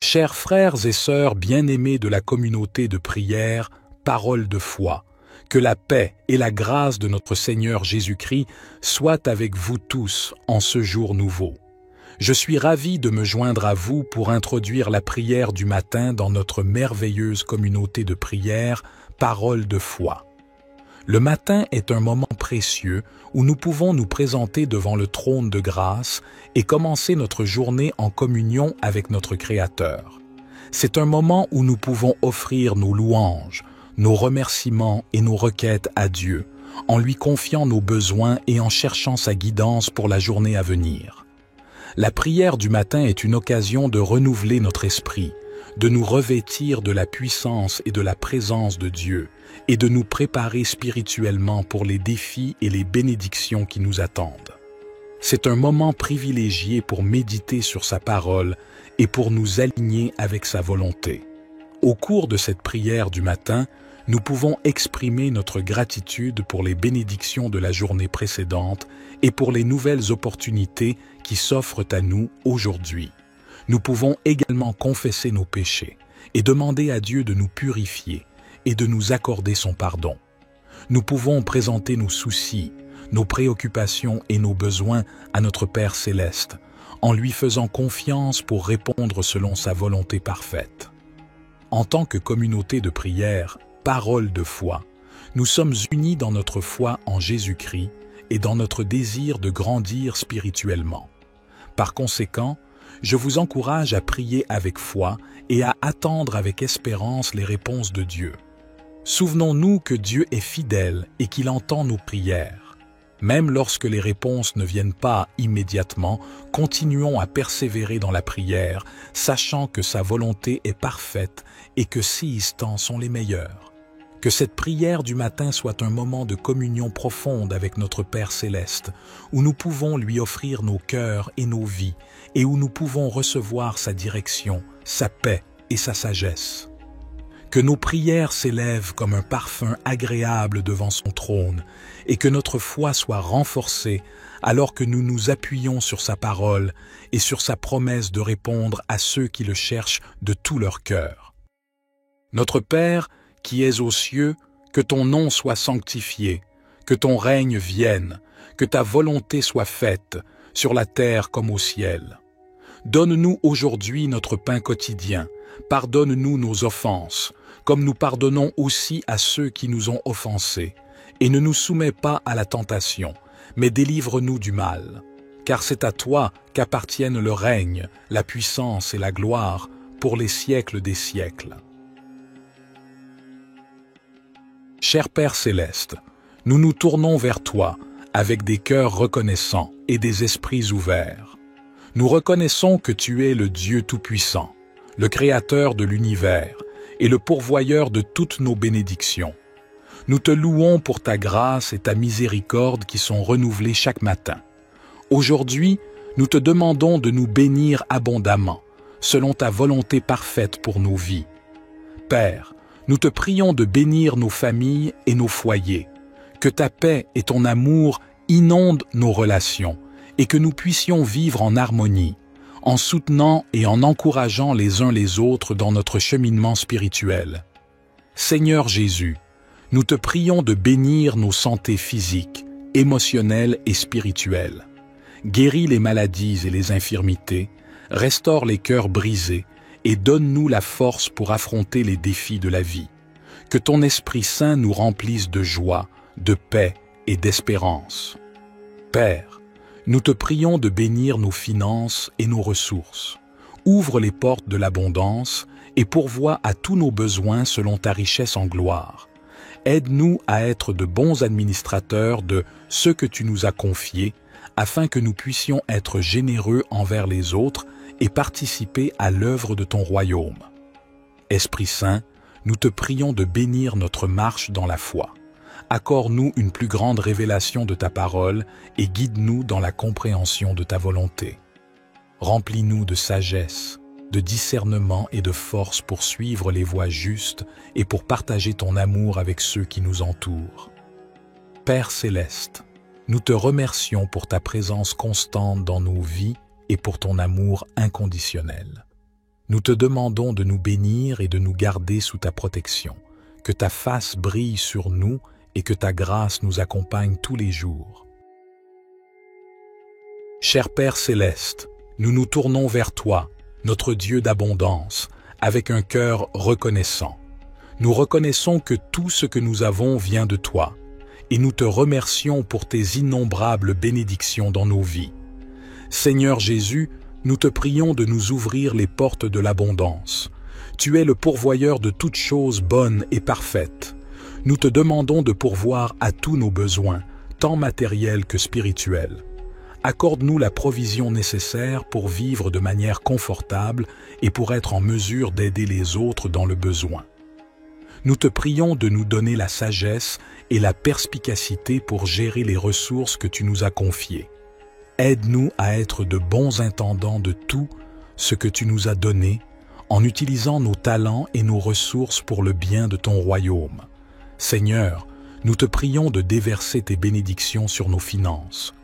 Chers frères et sœurs bien-aimés de la communauté de prière, parole de foi, que la paix et la grâce de notre Seigneur Jésus-Christ soient avec vous tous en ce jour nouveau. Je suis ravi de me joindre à vous pour introduire la prière du matin dans notre merveilleuse communauté de prière, parole de foi. Le matin est un moment précieux où nous pouvons nous présenter devant le trône de grâce et commencer notre journée en communion avec notre Créateur. C'est un moment où nous pouvons offrir nos louanges, nos remerciements et nos requêtes à Dieu, en lui confiant nos besoins et en cherchant sa guidance pour la journée à venir. La prière du matin est une occasion de renouveler notre esprit, de nous revêtir de la puissance et de la présence de Dieu et de nous préparer spirituellement pour les défis et les bénédictions qui nous attendent. C'est un moment privilégié pour méditer sur sa parole et pour nous aligner avec sa volonté. Au cours de cette prière du matin, nous pouvons exprimer notre gratitude pour les bénédictions de la journée précédente et pour les nouvelles opportunités qui s'offrent à nous aujourd'hui. Nous pouvons également confesser nos péchés et demander à Dieu de nous purifier et de nous accorder son pardon. Nous pouvons présenter nos soucis, nos préoccupations et nos besoins à notre Père céleste, en lui faisant confiance pour répondre selon sa volonté parfaite. En tant que communauté de prière, parole de foi, nous sommes unis dans notre foi en Jésus-Christ et dans notre désir de grandir spirituellement. Par conséquent, je vous encourage à prier avec foi et à attendre avec espérance les réponses de Dieu. Souvenons-nous que Dieu est fidèle et qu'il entend nos prières. Même lorsque les réponses ne viennent pas immédiatement, continuons à persévérer dans la prière, sachant que sa volonté est parfaite et que ses temps sont les meilleurs. Que cette prière du matin soit un moment de communion profonde avec notre Père céleste, où nous pouvons lui offrir nos cœurs et nos vies, et où nous pouvons recevoir sa direction, sa paix et sa sagesse. Que nos prières s'élèvent comme un parfum agréable devant son trône, et que notre foi soit renforcée alors que nous nous appuyons sur sa parole et sur sa promesse de répondre à ceux qui le cherchent de tout leur cœur. Notre Père, qui es aux cieux, que ton nom soit sanctifié, que ton règne vienne, que ta volonté soit faite, sur la terre comme au ciel. Donne-nous aujourd'hui notre pain quotidien, pardonne-nous nos offenses, comme nous pardonnons aussi à ceux qui nous ont offensés, et ne nous soumets pas à la tentation, mais délivre-nous du mal. Car c'est à toi qu'appartiennent le règne, la puissance et la gloire, pour les siècles des siècles. Cher Père céleste, nous nous tournons vers toi avec des cœurs reconnaissants et des esprits ouverts. Nous reconnaissons que tu es le Dieu Tout-Puissant, le Créateur de l'univers et le pourvoyeur de toutes nos bénédictions. Nous te louons pour ta grâce et ta miséricorde qui sont renouvelées chaque matin. Aujourd'hui, nous te demandons de nous bénir abondamment, selon ta volonté parfaite pour nos vies. Père, nous te prions de bénir nos familles et nos foyers, que ta paix et ton amour inondent nos relations et que nous puissions vivre en harmonie, en soutenant et en encourageant les uns les autres dans notre cheminement spirituel. Seigneur Jésus, nous te prions de bénir nos santé physiques, émotionnelles et spirituelles. Guéris les maladies et les infirmités, restaure les cœurs brisés et donne-nous la force pour affronter les défis de la vie. Que ton Esprit Saint nous remplisse de joie, de paix et d'espérance. Père, nous te prions de bénir nos finances et nos ressources. Ouvre les portes de l'abondance et pourvois à tous nos besoins selon ta richesse en gloire. Aide-nous à être de bons administrateurs de ce que tu nous as confié, afin que nous puissions être généreux envers les autres et participer à l'œuvre de ton royaume. Esprit Saint, nous te prions de bénir notre marche dans la foi. Accorde-nous une plus grande révélation de ta parole et guide-nous dans la compréhension de ta volonté. Remplis-nous de sagesse, de discernement et de force pour suivre les voies justes et pour partager ton amour avec ceux qui nous entourent. Père céleste, nous te remercions pour ta présence constante dans nos vies et pour ton amour inconditionnel. Nous te demandons de nous bénir et de nous garder sous ta protection, que ta face brille sur nous et que ta grâce nous accompagne tous les jours. Cher Père céleste, nous nous tournons vers toi, notre Dieu d'abondance, avec un cœur reconnaissant. Nous reconnaissons que tout ce que nous avons vient de toi, et nous te remercions pour tes innombrables bénédictions dans nos vies. Seigneur Jésus, nous te prions de nous ouvrir les portes de l'abondance. Tu es le pourvoyeur de toutes choses bonnes et parfaites. Nous te demandons de pourvoir à tous nos besoins, tant matériels que spirituels. Accorde-nous la provision nécessaire pour vivre de manière confortable et pour être en mesure d'aider les autres dans le besoin. Nous te prions de nous donner la sagesse et la perspicacité pour gérer les ressources que tu nous as confiées. Aide-nous à être de bons intendants de tout ce que tu nous as donné, en utilisant nos talents et nos ressources pour le bien de ton royaume. Seigneur, nous te prions de déverser tes bénédictions sur nos finances.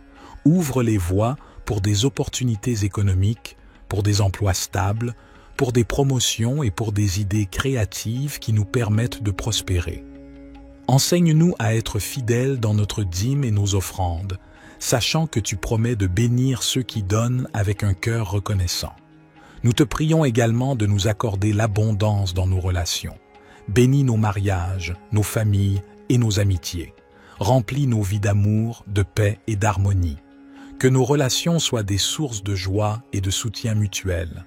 Ouvre les voies pour des opportunités économiques, pour des emplois stables, pour des promotions et pour des idées créatives qui nous permettent de prospérer. Enseigne-nous à être fidèles dans notre dîme et nos offrandes, sachant que tu promets de bénir ceux qui donnent avec un cœur reconnaissant. Nous te prions également de nous accorder l'abondance dans nos relations. Bénis nos mariages, nos familles et nos amitiés. Remplis nos vies d'amour, de paix et d'harmonie. Que nos relations soient des sources de joie et de soutien mutuel.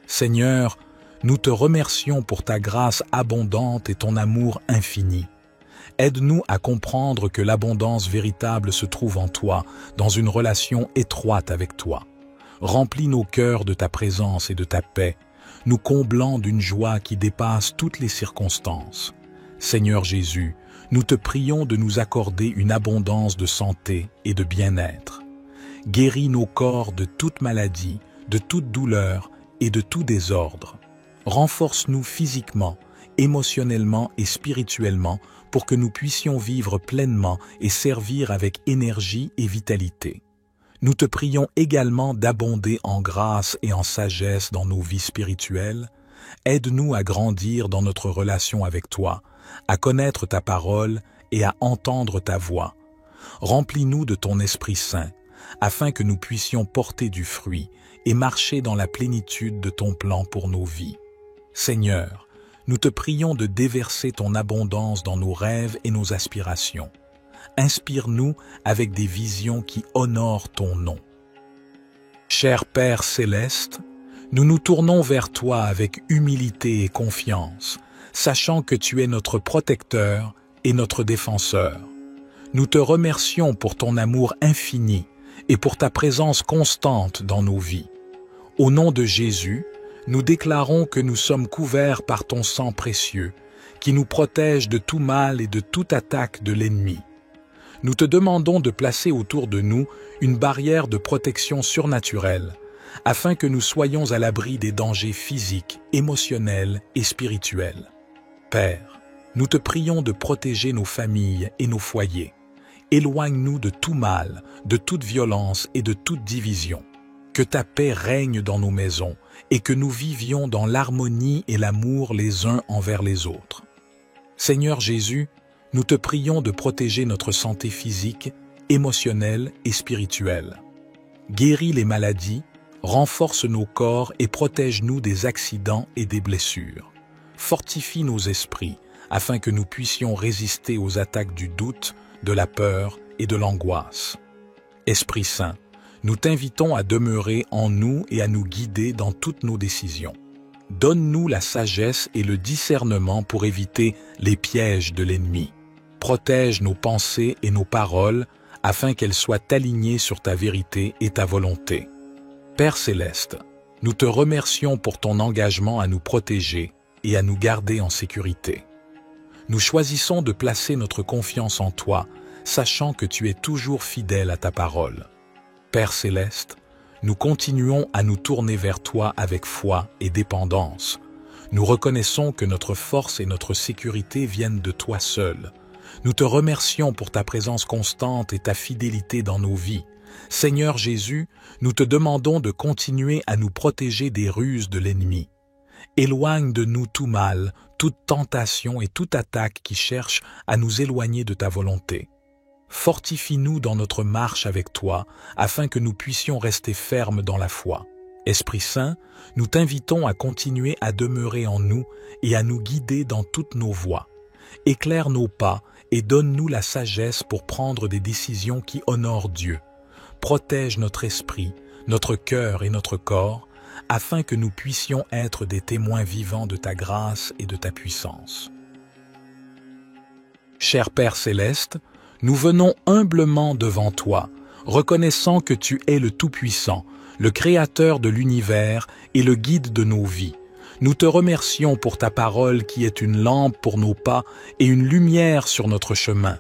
Seigneur, nous te remercions pour ta grâce abondante et ton amour infini. Aide-nous à comprendre que l'abondance véritable se trouve en toi, dans une relation étroite avec toi. Remplis nos cœurs de ta présence et de ta paix, nous comblant d'une joie qui dépasse toutes les circonstances. Seigneur Jésus, nous te prions de nous accorder une abondance de santé et de bien-être. Guéris nos corps de toute maladie, de toute douleur et de tout désordre. Renforce-nous physiquement, émotionnellement et spirituellement pour que nous puissions vivre pleinement et servir avec énergie et vitalité. Nous te prions également d'abonder en grâce et en sagesse dans nos vies spirituelles. Aide-nous à grandir dans notre relation avec toi, à connaître ta parole et à entendre ta voix. Remplis-nous de ton Esprit Saint, afin que nous puissions porter du fruit et marcher dans la plénitude de ton plan pour nos vies. Seigneur, nous te prions de déverser ton abondance dans nos rêves et nos aspirations. Inspire-nous avec des visions qui honorent ton nom. Cher Père céleste, nous nous tournons vers toi avec humilité et confiance, sachant que tu es notre protecteur et notre défenseur. Nous te remercions pour ton amour infini et pour ta présence constante dans nos vies. Au nom de Jésus, nous déclarons que nous sommes couverts par ton sang précieux, qui nous protège de tout mal et de toute attaque de l'ennemi. Nous te demandons de placer autour de nous une barrière de protection surnaturelle, afin que nous soyons à l'abri des dangers physiques, émotionnels et spirituels. Père, nous te prions de protéger nos familles et nos foyers. Éloigne-nous de tout mal, de toute violence et de toute division. Que ta paix règne dans nos maisons et que nous vivions dans l'harmonie et l'amour les uns envers les autres. Seigneur Jésus, nous te prions de protéger notre santé physique, émotionnelle et spirituelle. Guéris les maladies, renforce nos corps et protège-nous des accidents et des blessures. Fortifie nos esprits afin que nous puissions résister aux attaques du doute, de la peur et de l'angoisse. Esprit Saint, nous t'invitons à demeurer en nous et à nous guider dans toutes nos décisions. Donne-nous la sagesse et le discernement pour éviter les pièges de l'ennemi. Protège nos pensées et nos paroles afin qu'elles soient alignées sur ta vérité et ta volonté. Père céleste, nous te remercions pour ton engagement à nous protéger et à nous garder en sécurité. Nous choisissons de placer notre confiance en toi, sachant que tu es toujours fidèle à ta parole. Père céleste, nous continuons à nous tourner vers toi avec foi et dépendance. Nous reconnaissons que notre force et notre sécurité viennent de toi seul. Nous te remercions pour ta présence constante et ta fidélité dans nos vies. Seigneur Jésus, nous te demandons de continuer à nous protéger des ruses de l'ennemi. Éloigne de nous tout mal, toute tentation et toute attaque qui cherche à nous éloigner de ta volonté. Fortifie-nous dans notre marche avec toi, afin que nous puissions rester fermes dans la foi. Esprit Saint, nous t'invitons à continuer à demeurer en nous et à nous guider dans toutes nos voies. Éclaire nos pas et donne-nous la sagesse pour prendre des décisions qui honorent Dieu. Protège notre esprit, notre cœur et notre corps, afin que nous puissions être des témoins vivants de ta grâce et de ta puissance. Cher Père céleste, nous venons humblement devant toi, reconnaissant que tu es le Tout-Puissant, le Créateur de l'univers et le guide de nos vies. Nous te remercions pour ta parole qui est une lampe pour nos pas et une lumière sur notre chemin.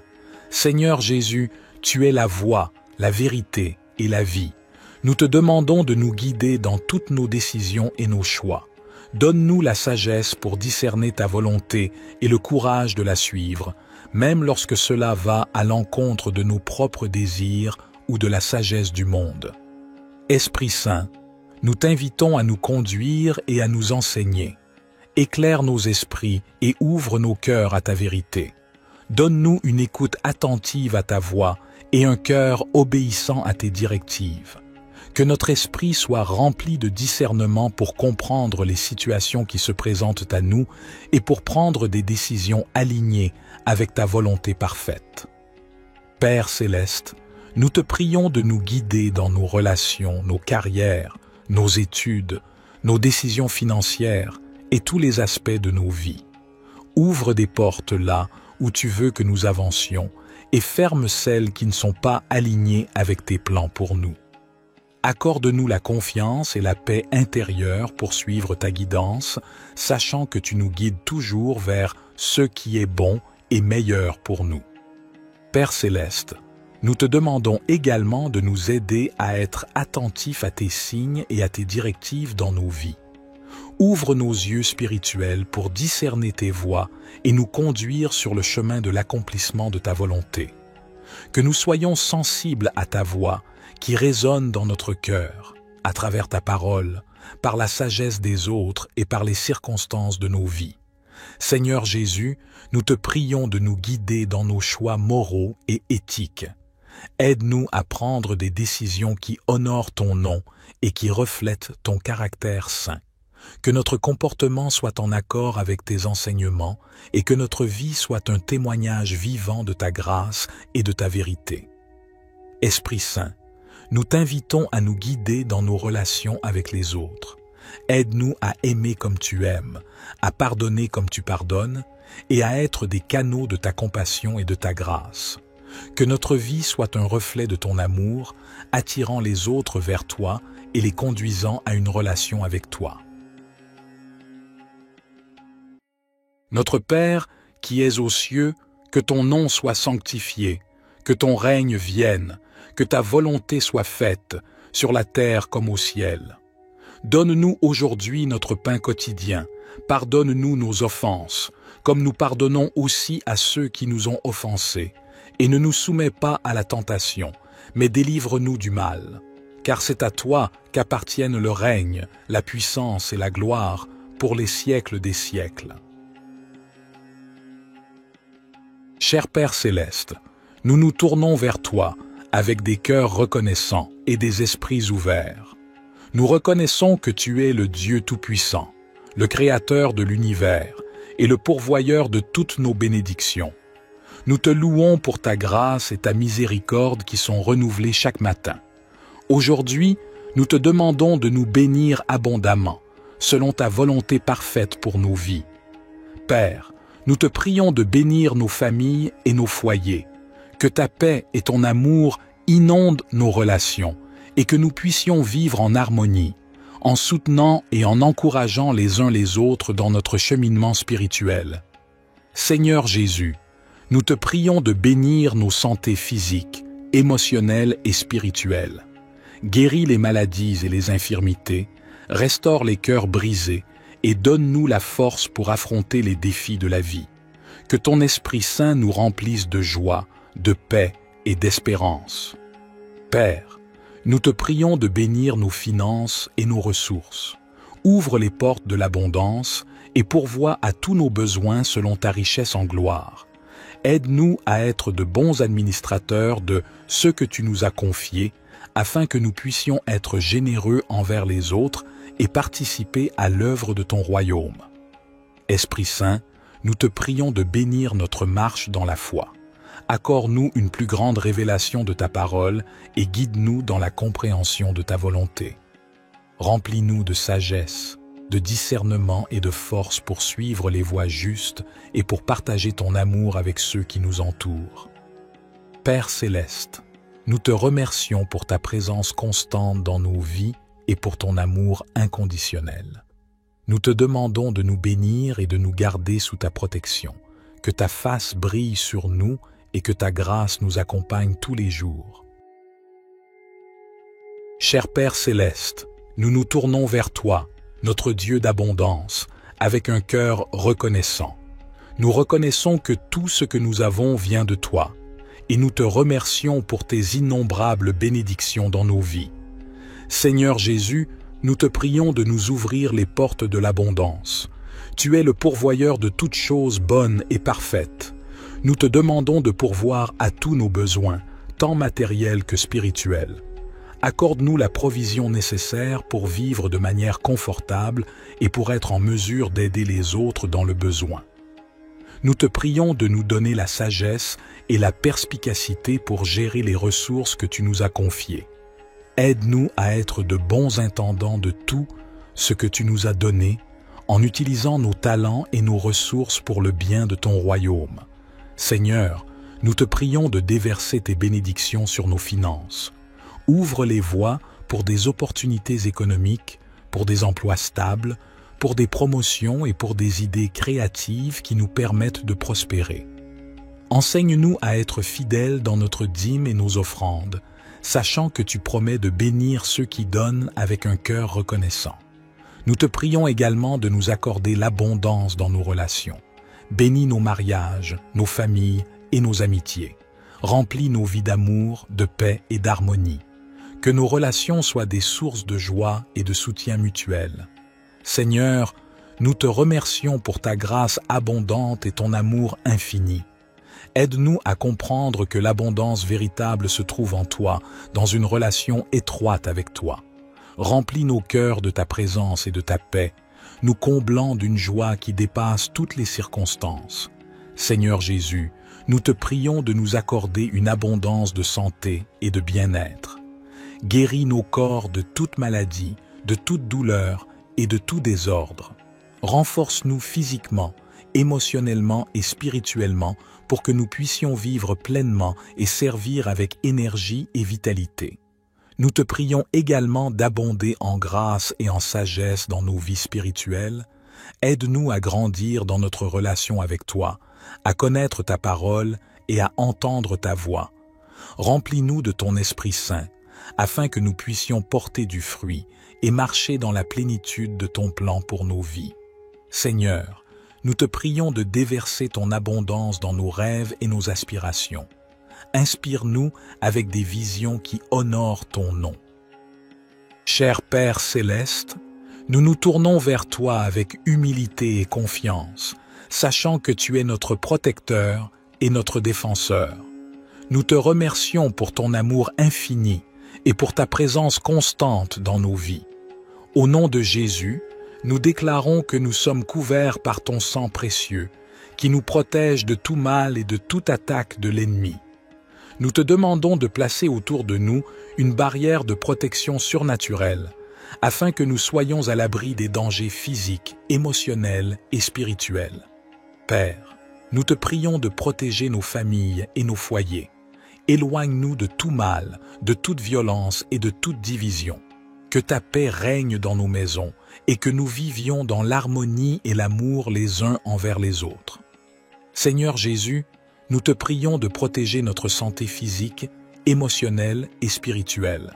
Seigneur Jésus, tu es la voie, la vérité et la vie. Nous te demandons de nous guider dans toutes nos décisions et nos choix. Donne-nous la sagesse pour discerner ta volonté et le courage de la suivre, même lorsque cela va à l'encontre de nos propres désirs ou de la sagesse du monde. Esprit Saint, nous t'invitons à nous conduire et à nous enseigner. Éclaire nos esprits et ouvre nos cœurs à ta vérité. Donne-nous une écoute attentive à ta voix et un cœur obéissant à tes directives. Que notre esprit soit rempli de discernement pour comprendre les situations qui se présentent à nous et pour prendre des décisions alignées avec ta volonté parfaite. Père céleste, nous te prions de nous guider dans nos relations, nos carrières, nos études, nos décisions financières et tous les aspects de nos vies. Ouvre des portes là où tu veux que nous avancions et ferme celles qui ne sont pas alignées avec tes plans pour nous. Accorde-nous la confiance et la paix intérieure pour suivre ta guidance, sachant que tu nous guides toujours vers ce qui est bon et meilleur pour nous. Père céleste, nous te demandons également de nous aider à être attentifs à tes signes et à tes directives dans nos vies. Ouvre nos yeux spirituels pour discerner tes voies et nous conduire sur le chemin de l'accomplissement de ta volonté. Que nous soyons sensibles à ta voix qui résonne dans notre cœur, à travers ta parole, par la sagesse des autres et par les circonstances de nos vies. Seigneur Jésus, nous te prions de nous guider dans nos choix moraux et éthiques. Aide-nous à prendre des décisions qui honorent ton nom et qui reflètent ton caractère saint. Que notre comportement soit en accord avec tes enseignements et que notre vie soit un témoignage vivant de ta grâce et de ta vérité. Esprit Saint, nous t'invitons à nous guider dans nos relations avec les autres. Aide-nous à aimer comme tu aimes, à pardonner comme tu pardonnes et à être des canaux de ta compassion et de ta grâce. Que notre vie soit un reflet de ton amour, attirant les autres vers toi et les conduisant à une relation avec toi. Notre Père, qui es aux cieux, que ton nom soit sanctifié, que ton règne vienne, que ta volonté soit faite, sur la terre comme au ciel. Donne-nous aujourd'hui notre pain quotidien, pardonne-nous nos offenses, comme nous pardonnons aussi à ceux qui nous ont offensés, et ne nous soumets pas à la tentation, mais délivre-nous du mal. Car c'est à toi qu'appartiennent le règne, la puissance et la gloire pour les siècles des siècles. Cher Père céleste, nous nous tournons vers toi avec des cœurs reconnaissants et des esprits ouverts. Nous reconnaissons que tu es le Dieu Tout-Puissant, le Créateur de l'univers et le pourvoyeur de toutes nos bénédictions. Nous te louons pour ta grâce et ta miséricorde qui sont renouvelées chaque matin. Aujourd'hui, nous te demandons de nous bénir abondamment, selon ta volonté parfaite pour nos vies. Père, nous te prions de bénir nos familles et nos foyers, que ta paix et ton amour inondent nos relations et que nous puissions vivre en harmonie, en soutenant et en encourageant les uns les autres dans notre cheminement spirituel. Seigneur Jésus, nous te prions de bénir nos santés physiques, émotionnelles et spirituelles. Guéris les maladies et les infirmités, restaure les cœurs brisés et donne-nous la force pour affronter les défis de la vie. Que ton Esprit Saint nous remplisse de joie, de paix et d'espérance. Père, nous te prions de bénir nos finances et nos ressources. Ouvre les portes de l'abondance et pourvois à tous nos besoins selon ta richesse en gloire. Aide-nous à être de bons administrateurs de ce que tu nous as confié, afin que nous puissions être généreux envers les autres et participer à l'œuvre de ton royaume. Esprit Saint, nous te prions de bénir notre marche dans la foi. Accorde-nous une plus grande révélation de ta parole et guide-nous dans la compréhension de ta volonté. Remplis-nous de sagesse, de discernement et de force pour suivre les voies justes et pour partager ton amour avec ceux qui nous entourent. Père céleste, nous te remercions pour ta présence constante dans nos vies et pour ton amour inconditionnel. Nous te demandons de nous bénir et de nous garder sous ta protection, que ta face brille sur nous et que ta grâce nous accompagne tous les jours. Cher Père céleste, nous nous tournons vers toi, notre Dieu d'abondance, avec un cœur reconnaissant. Nous reconnaissons que tout ce que nous avons vient de toi, et nous te remercions pour tes innombrables bénédictions dans nos vies. Seigneur Jésus, nous te prions de nous ouvrir les portes de l'abondance. Tu es le pourvoyeur de toutes choses bonnes et parfaites. Nous te demandons de pourvoir à tous nos besoins, tant matériels que spirituels. Accorde-nous la provision nécessaire pour vivre de manière confortable et pour être en mesure d'aider les autres dans le besoin. Nous te prions de nous donner la sagesse et la perspicacité pour gérer les ressources que tu nous as confiées. Aide-nous à être de bons intendants de tout ce que tu nous as donné, en utilisant nos talents et nos ressources pour le bien de ton royaume. Seigneur, nous te prions de déverser tes bénédictions sur nos finances. Ouvre les voies pour des opportunités économiques, pour des emplois stables, pour des promotions et pour des idées créatives qui nous permettent de prospérer. Enseigne-nous à être fidèles dans notre dîme et nos offrandes, sachant que tu promets de bénir ceux qui donnent avec un cœur reconnaissant. Nous te prions également de nous accorder l'abondance dans nos relations. Bénis nos mariages, nos familles et nos amitiés. Remplis nos vies d'amour, de paix et d'harmonie. Que nos relations soient des sources de joie et de soutien mutuel. Seigneur, nous te remercions pour ta grâce abondante et ton amour infini. Aide-nous à comprendre que l'abondance véritable se trouve en toi, dans une relation étroite avec toi. Remplis nos cœurs de ta présence et de ta paix, nous comblant d'une joie qui dépasse toutes les circonstances. Seigneur Jésus, nous te prions de nous accorder une abondance de santé et de bien-être. Guéris nos corps de toute maladie, de toute douleur et de tout désordre. Renforce-nous physiquement, émotionnellement et spirituellement pour que nous puissions vivre pleinement et servir avec énergie et vitalité. Nous te prions également d'abonder en grâce et en sagesse dans nos vies spirituelles. Aide-nous à grandir dans notre relation avec toi, à connaître ta parole et à entendre ta voix. Remplis-nous de ton Esprit Saint, afin que nous puissions porter du fruit et marcher dans la plénitude de ton plan pour nos vies. Seigneur, nous te prions de déverser ton abondance dans nos rêves et nos aspirations. Inspire-nous avec des visions qui honorent ton nom. Cher Père céleste, nous nous tournons vers toi avec humilité et confiance, sachant que tu es notre protecteur et notre défenseur. Nous te remercions pour ton amour infini et pour ta présence constante dans nos vies. Au nom de Jésus, nous déclarons que nous sommes couverts par ton sang précieux, qui nous protège de tout mal et de toute attaque de l'ennemi. Nous te demandons de placer autour de nous une barrière de protection surnaturelle, afin que nous soyons à l'abri des dangers physiques, émotionnels et spirituels. Père, nous te prions de protéger nos familles et nos foyers. Éloigne-nous de tout mal, de toute violence et de toute division. Que ta paix règne dans nos maisons et que nous vivions dans l'harmonie et l'amour les uns envers les autres. Seigneur Jésus, nous te prions de protéger notre santé physique, émotionnelle et spirituelle.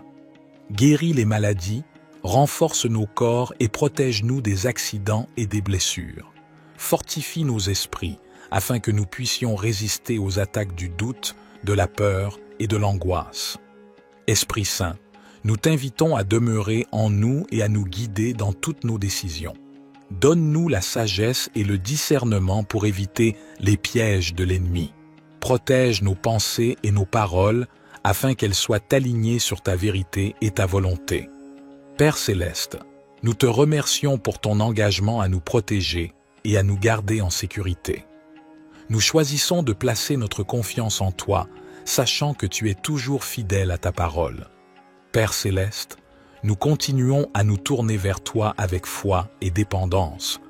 Guéris les maladies, renforce nos corps et protège-nous des accidents et des blessures. Fortifie nos esprits afin que nous puissions résister aux attaques du doute, de la peur et de l'angoisse. Esprit Saint, nous t'invitons à demeurer en nous et à nous guider dans toutes nos décisions. Donne-nous la sagesse et le discernement pour éviter les pièges de l'ennemi. Protège nos pensées et nos paroles afin qu'elles soient alignées sur ta vérité et ta volonté. Père céleste, nous te remercions pour ton engagement à nous protéger et à nous garder en sécurité. Nous choisissons de placer notre confiance en toi, sachant que tu es toujours fidèle à ta parole. Père céleste, nous continuons à nous tourner vers toi avec foi et dépendance.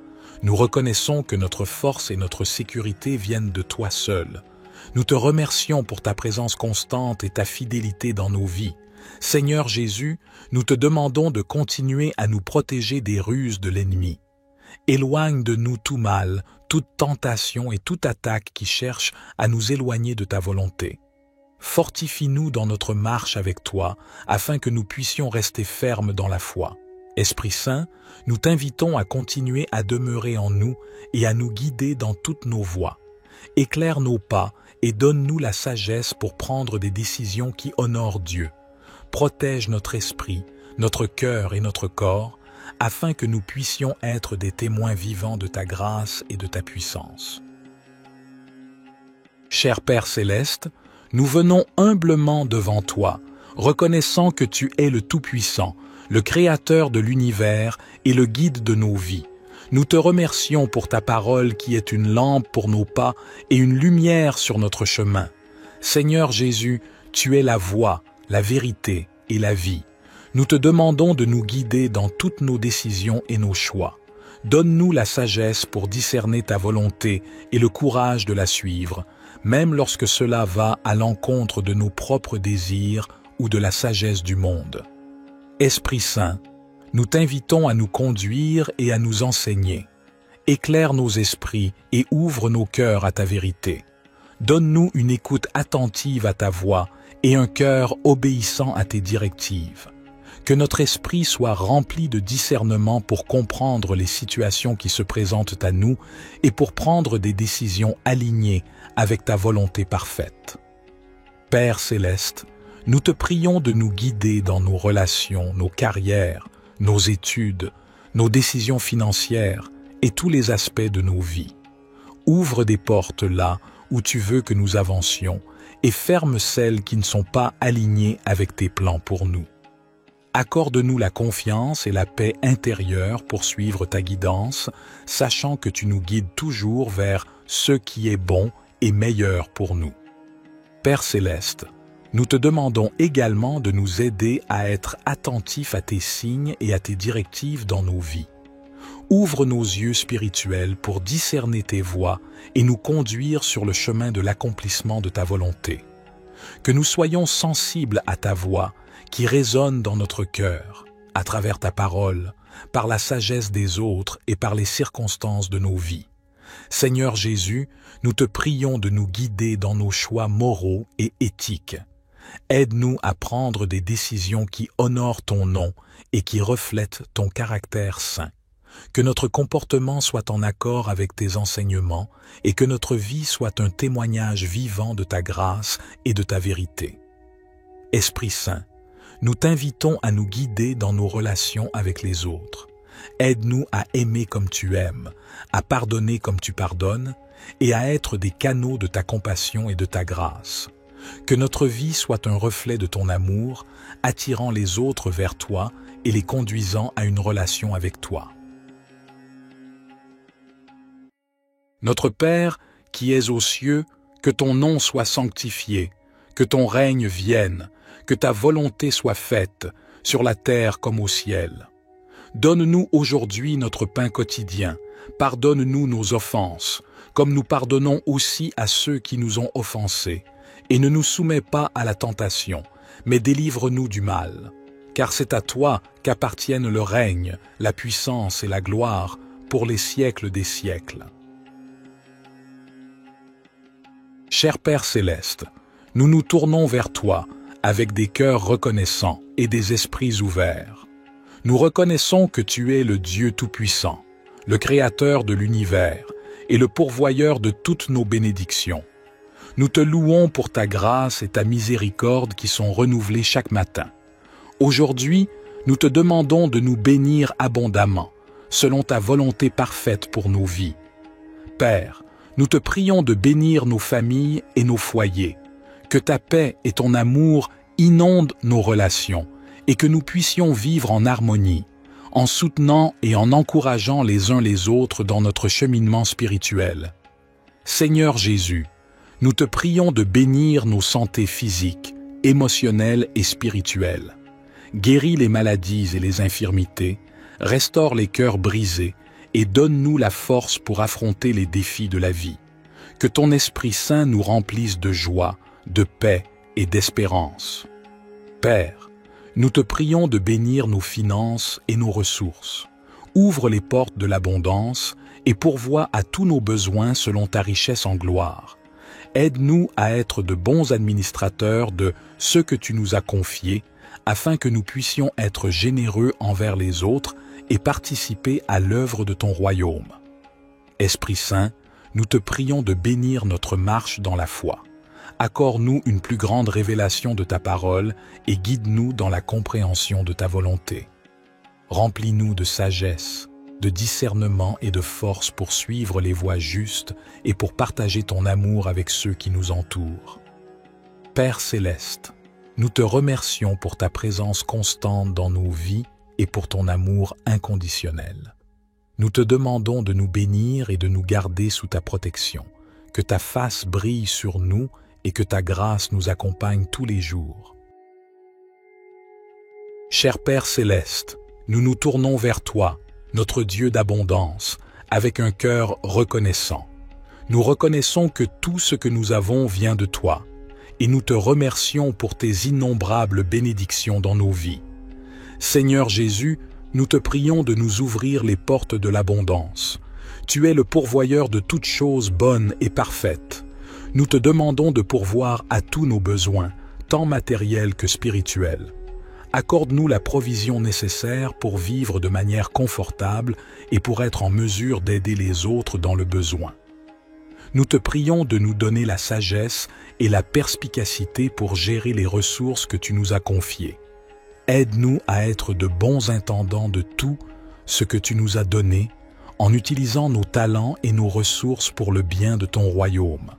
Nous reconnaissons que notre force et notre sécurité viennent de toi seul. Nous te remercions pour ta présence constante et ta fidélité dans nos vies. Seigneur Jésus, nous te demandons de continuer à nous protéger des ruses de l'ennemi. Éloigne de nous tout mal, toute tentation et toute attaque qui cherche à nous éloigner de ta volonté. Fortifie-nous dans notre marche avec toi, afin que nous puissions rester fermes dans la foi. Esprit Saint, nous t'invitons à continuer à demeurer en nous et à nous guider dans toutes nos voies. Éclaire nos pas et donne-nous la sagesse pour prendre des décisions qui honorent Dieu. Protège notre esprit, notre cœur et notre corps, afin que nous puissions être des témoins vivants de ta grâce et de ta puissance. Cher Père céleste, nous venons humblement devant toi, reconnaissant que tu es le Tout-Puissant, le Créateur de l'univers et le guide de nos vies. Nous te remercions pour ta parole qui est une lampe pour nos pas et une lumière sur notre chemin. Seigneur Jésus, tu es la voie, la vérité et la vie. Nous te demandons de nous guider dans toutes nos décisions et nos choix. Donne-nous la sagesse pour discerner ta volonté et le courage de la suivre, même lorsque cela va à l'encontre de nos propres désirs ou de la sagesse du monde. Esprit Saint, nous t'invitons à nous conduire et à nous enseigner. Éclaire nos esprits et ouvre nos cœurs à ta vérité. Donne-nous une écoute attentive à ta voix et un cœur obéissant à tes directives. Que notre esprit soit rempli de discernement pour comprendre les situations qui se présentent à nous et pour prendre des décisions alignées avec ta volonté parfaite. Père céleste, nous te prions de nous guider dans nos relations, nos carrières, nos études, nos décisions financières et tous les aspects de nos vies. Ouvre des portes là où tu veux que nous avancions et ferme celles qui ne sont pas alignées avec tes plans pour nous. Accorde-nous la confiance et la paix intérieure pour suivre ta guidance, sachant que tu nous guides toujours vers ce qui est bon et meilleur pour nous. Père céleste, nous te demandons également de nous aider à être attentifs à tes signes et à tes directives dans nos vies. Ouvre nos yeux spirituels pour discerner tes voies et nous conduire sur le chemin de l'accomplissement de ta volonté. Que nous soyons sensibles à ta voix qui résonne dans notre cœur, à travers ta parole, par la sagesse des autres et par les circonstances de nos vies. Seigneur Jésus, nous te prions de nous guider dans nos choix moraux et éthiques. Aide-nous à prendre des décisions qui honorent ton nom et qui reflètent ton caractère saint. Que notre comportement soit en accord avec tes enseignements et que notre vie soit un témoignage vivant de ta grâce et de ta vérité. Esprit Saint, nous t'invitons à nous guider dans nos relations avec les autres. Aide-nous à aimer comme tu aimes, à pardonner comme tu pardonnes et à être des canaux de ta compassion et de ta grâce. Que notre vie soit un reflet de ton amour, attirant les autres vers toi et les conduisant à une relation avec toi. Notre Père, qui es aux cieux, que ton nom soit sanctifié, que ton règne vienne, que ta volonté soit faite, sur la terre comme au ciel. Donne-nous aujourd'hui notre pain quotidien, pardonne-nous nos offenses, comme nous pardonnons aussi à ceux qui nous ont offensés, et ne nous soumets pas à la tentation, mais délivre-nous du mal. Car c'est à toi qu'appartiennent le règne, la puissance et la gloire pour les siècles des siècles. Cher Père céleste, nous nous tournons vers toi avec des cœurs reconnaissants et des esprits ouverts. Nous reconnaissons que tu es le Dieu Tout-Puissant, le Créateur de l'univers et le pourvoyeur de toutes nos bénédictions. Nous te louons pour ta grâce et ta miséricorde qui sont renouvelées chaque matin. Aujourd'hui, nous te demandons de nous bénir abondamment, selon ta volonté parfaite pour nos vies. Père, nous te prions de bénir nos familles et nos foyers, que ta paix et ton amour inondent nos relations et que nous puissions vivre en harmonie, en soutenant et en encourageant les uns les autres dans notre cheminement spirituel. Seigneur Jésus, nous te prions de bénir nos santé physiques, émotionnelles et spirituelles. Guéris les maladies et les infirmités, restaure les cœurs brisés et donne-nous la force pour affronter les défis de la vie. Que ton Esprit Saint nous remplisse de joie, de paix et d'espérance. Père, nous te prions de bénir nos finances et nos ressources. Ouvre les portes de l'abondance et pourvois à tous nos besoins selon ta richesse en gloire. Aide-nous à être de bons administrateurs de ce que tu nous as confié, afin que nous puissions être généreux envers les autres et participer à l'œuvre de ton royaume. Esprit Saint, nous te prions de bénir notre marche dans la foi. Accorde-nous une plus grande révélation de ta parole et guide-nous dans la compréhension de ta volonté. Remplis-nous de sagesse, de discernement et de force pour suivre les voies justes et pour partager ton amour avec ceux qui nous entourent. Père céleste, nous te remercions pour ta présence constante dans nos vies et pour ton amour inconditionnel. Nous te demandons de nous bénir et de nous garder sous ta protection, que ta face brille sur nous et que ta grâce nous accompagne tous les jours. Cher Père céleste, nous nous tournons vers toi, notre Dieu d'abondance, avec un cœur reconnaissant. Nous reconnaissons que tout ce que nous avons vient de toi, et nous te remercions pour tes innombrables bénédictions dans nos vies. Seigneur Jésus, nous te prions de nous ouvrir les portes de l'abondance. Tu es le pourvoyeur de toutes choses bonnes et parfaites. Nous te demandons de pourvoir à tous nos besoins, tant matériels que spirituels. Accorde-nous la provision nécessaire pour vivre de manière confortable et pour être en mesure d'aider les autres dans le besoin. Nous te prions de nous donner la sagesse et la perspicacité pour gérer les ressources que tu nous as confiées. Aide-nous à être de bons intendants de tout ce que tu nous as donné, en utilisant nos talents et nos ressources pour le bien de ton royaume.